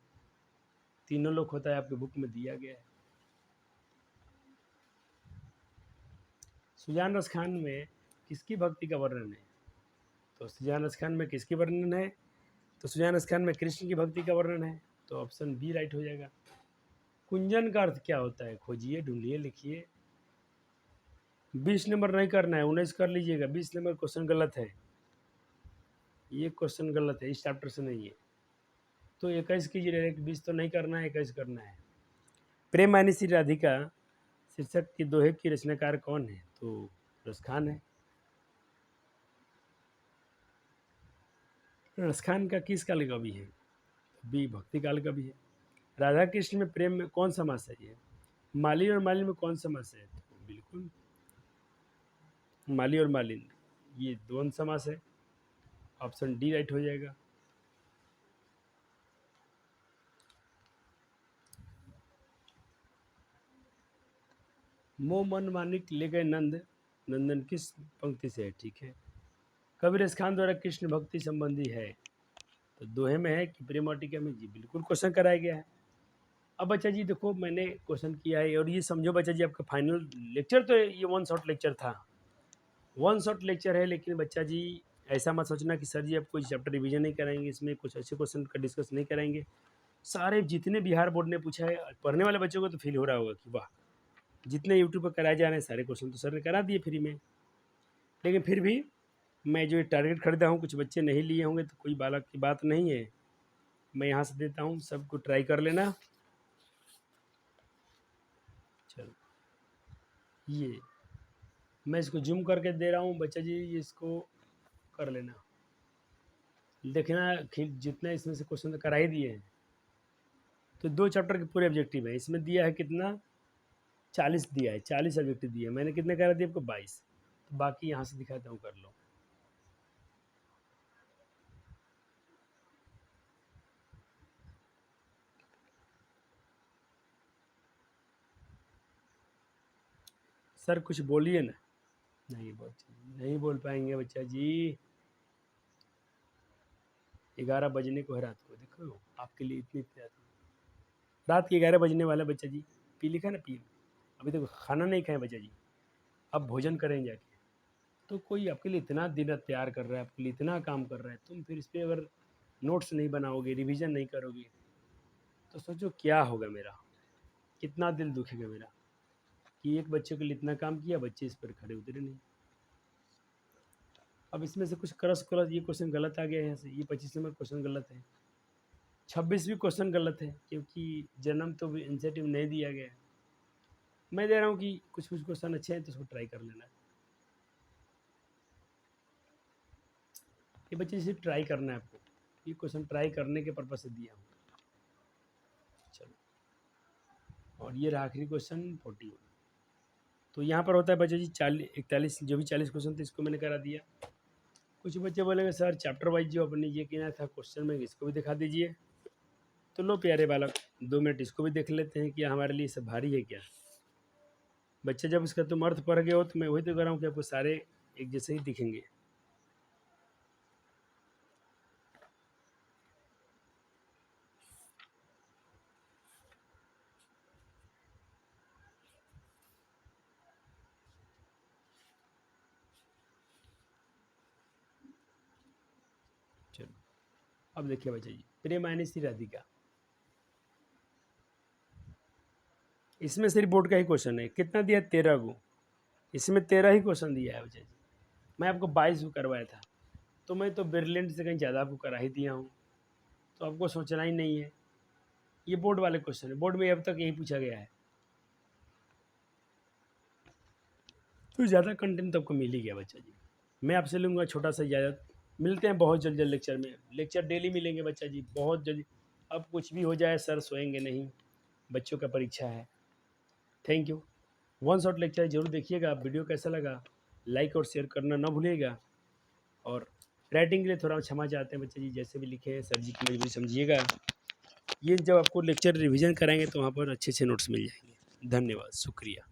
तीनों लोग होता है आपके बुक में दिया गया है। सुजान रसखान में किसकी भक्ति का वर्णन है? तो सुजान रसखान में किसकी वर्णन है? तो सुजान रसखान में कृष्ण की भक्ति का वर्णन है, तो ऑप्शन बी राइट हो जाएगा। कुंजन का अर्थ क्या होता है? खोजिए, ढूंढिए, लिखिए। 20 नंबर नहीं करना है, 19 कर लीजिएगा। 20 नंबर क्वेश्चन गलत है, ये क्वेश्चन गलत है, इस चैप्टर से नहीं है। तो 21 कीजिए डायरेक्ट, 20 तो नहीं करना है, 21 करना है। प्रेम आनी श्री राधिका शीर्षक के दोहे की रचनाकार कौन है? तो रसखान है। रसखान का किस काल का कवि है? बी भक्ति काल का भी है। राधा कृष्ण में प्रेम में कौन समास है ये? माली और मालिन में कौन समास है? तो बिल्कुल माली और मालिन, ये द्वंद समास है। ऑप्शन डी राइट हो जाएगा। मोह मन मानिक ले गए नंद, नंदन किस पंक्ति से है? ठीक है। कबीर रसखान द्वारा कृष्ण भक्ति संबंधी है, तो दोहे में है कि प्रेम वाटिका में? जी बिल्कुल क्वेश्चन कराया गया है। अब बच्चा जी देखो, मैंने क्वेश्चन किया है और ये समझो बच्चा जी, आपका फाइनल लेक्चर तो ये वन शॉट लेक्चर था, वन शॉट लेक्चर है। लेकिन बच्चा जी ऐसा मत सोचना कि सर जी आप कोई चैप्टर रिवीजन नहीं कराएंगे, इसमें कुछ अच्छे क्वेश्चन का डिस्कस नहीं करेंगे। सारे जितने बिहार बोर्ड ने पूछा है, पढ़ने वाले बच्चों को तो फील हो रहा होगा कि वाह, जितने यूट्यूब पर कराए जा रहे हैं सारे क्वेश्चन तो सर ने करा दिए फ्री में। लेकिन फिर भी मैं जो टारगेट खरीदा हूँ, कुछ बच्चे नहीं लिए होंगे तो कोई बालक की बात नहीं है, मैं यहाँ से देता हूँ, सबको ट्राई कर लेना। चलो ये मैं इसको जूम करके दे रहा हूँ बच्चा जी, ये इसको कर लेना, देखना जितना इसमें से क्वेश्चन तो करा ही दिए हैं। तो 2 चैप्टर के पूरे ऑब्जेक्टिव है, इसमें दिया है कितना? 40 दिया है, 40 ऑब्जेक्टिव दिए हैं। मैंने कितने करा दिए आपको? 22। तो बाकी यहाँ से दिखाता हूँ, कर लो। सर कुछ बोलिए ना। नहीं बोल पाएंगे बच्चा जी, 11 बजने को है रात को, देखो आपके लिए इतनी रात के 11 बजने वाला बच्चा जी। पी लिखा ना, पी। अभी तक खाना नहीं खाए बच्चा जी, अब भोजन करें जाके। तो कोई आपके लिए इतना दिन रात तैयार कर रहा है, आपके लिए इतना काम कर रहा है, तुम फिर इस पर अगर नोट्स नहीं बनाओगे, रिवीजन नहीं करोगे, तो सोचो क्या होगा मेरा, कितना दिल दुखेगा मेरा कि एक बच्चे के लिए इतना काम किया, बच्चे इस पर खड़े उतरे नहीं। अब इसमें से कुछ क्रस ये क्वेश्चन गलत आ गया है यहाँ से, ये 25 नंबर क्वेश्चन गलत है, 26 भी क्वेश्चन गलत है, क्योंकि जन्म तो इंसेंटिव नहीं दिया गया है। मैं दे रहा हूँ कि कुछ कुछ क्वेश्चन अच्छे हैं तो उसको ट्राई कर लेना। ये बच्चे इसे ट्राई करना है आपको, ये क्वेश्चन ट्राई करने के पर्पज से दिया हूँ। चलो, और ये रहा आखिरी क्वेश्चन 41। तो यहाँ पर होता है बच्चे जी 41 जो भी 40 क्वेश्चन थे इसको मैंने करा दिया। कुछ बच्चे बोलेंगे सर चैप्टर वाइज जो अपने ये कहना था क्वेश्चन में, इसको भी दिखा दीजिए। तो लो प्यारे बालक, 2 मिनट इसको भी देख लेते हैं कि हमारे लिए सब भारी है क्या। बच्चे जब इसका तुम अर्थ पढ़ गए हो तो मैं वही तो कह रहा हूँ कि आपको सारे एक जैसे ही दिखेंगे। चलो अब देखिए बच्चा जी, प्रेमायनी श्री राधिका, इसमें सिर्फ बोर्ड का ही क्वेश्चन है। कितना दिया? 13 को, इसमें 13 ही क्वेश्चन दिया है बच्चा जी। मैं आपको 22 को करवाया था, तो मैं तो ब्रिलियंट से कहीं ज़्यादा आपको करा ही दिया हूँ, तो आपको सोचना ही नहीं है। ये बोर्ड वाले क्वेश्चन है, बोर्ड में अब तक यही पूछा गया है, तो ज़्यादा कंटेंट तो आपको मिल ही गया बच्चा जी। मैं आपसे लूँगा छोटा सा इजाज़त, मिलते हैं बहुत जल्द लेक्चर में। लेक्चर डेली मिलेंगे बच्चा जी, बहुत जल्दी। अब कुछ भी हो जाए सर सोएंगे नहीं, बच्चों का परीक्षा है। Thank you. One shot lecture जरूर देखिएगा। वीडियो कैसा लगा लाइक और शेयर करना ना भूलिएगा, और राइटिंग के लिए थोड़ा क्षमा चाहते हैं बच्चे जी, जैसे भी लिखे हैं सर जी की मजबूरी समझिएगा। ये जब आपको लेक्चर रिवीजन कराएंगे तो वहाँ पर अच्छे अच्छे नोट्स मिल जाएंगे। धन्यवाद, शुक्रिया।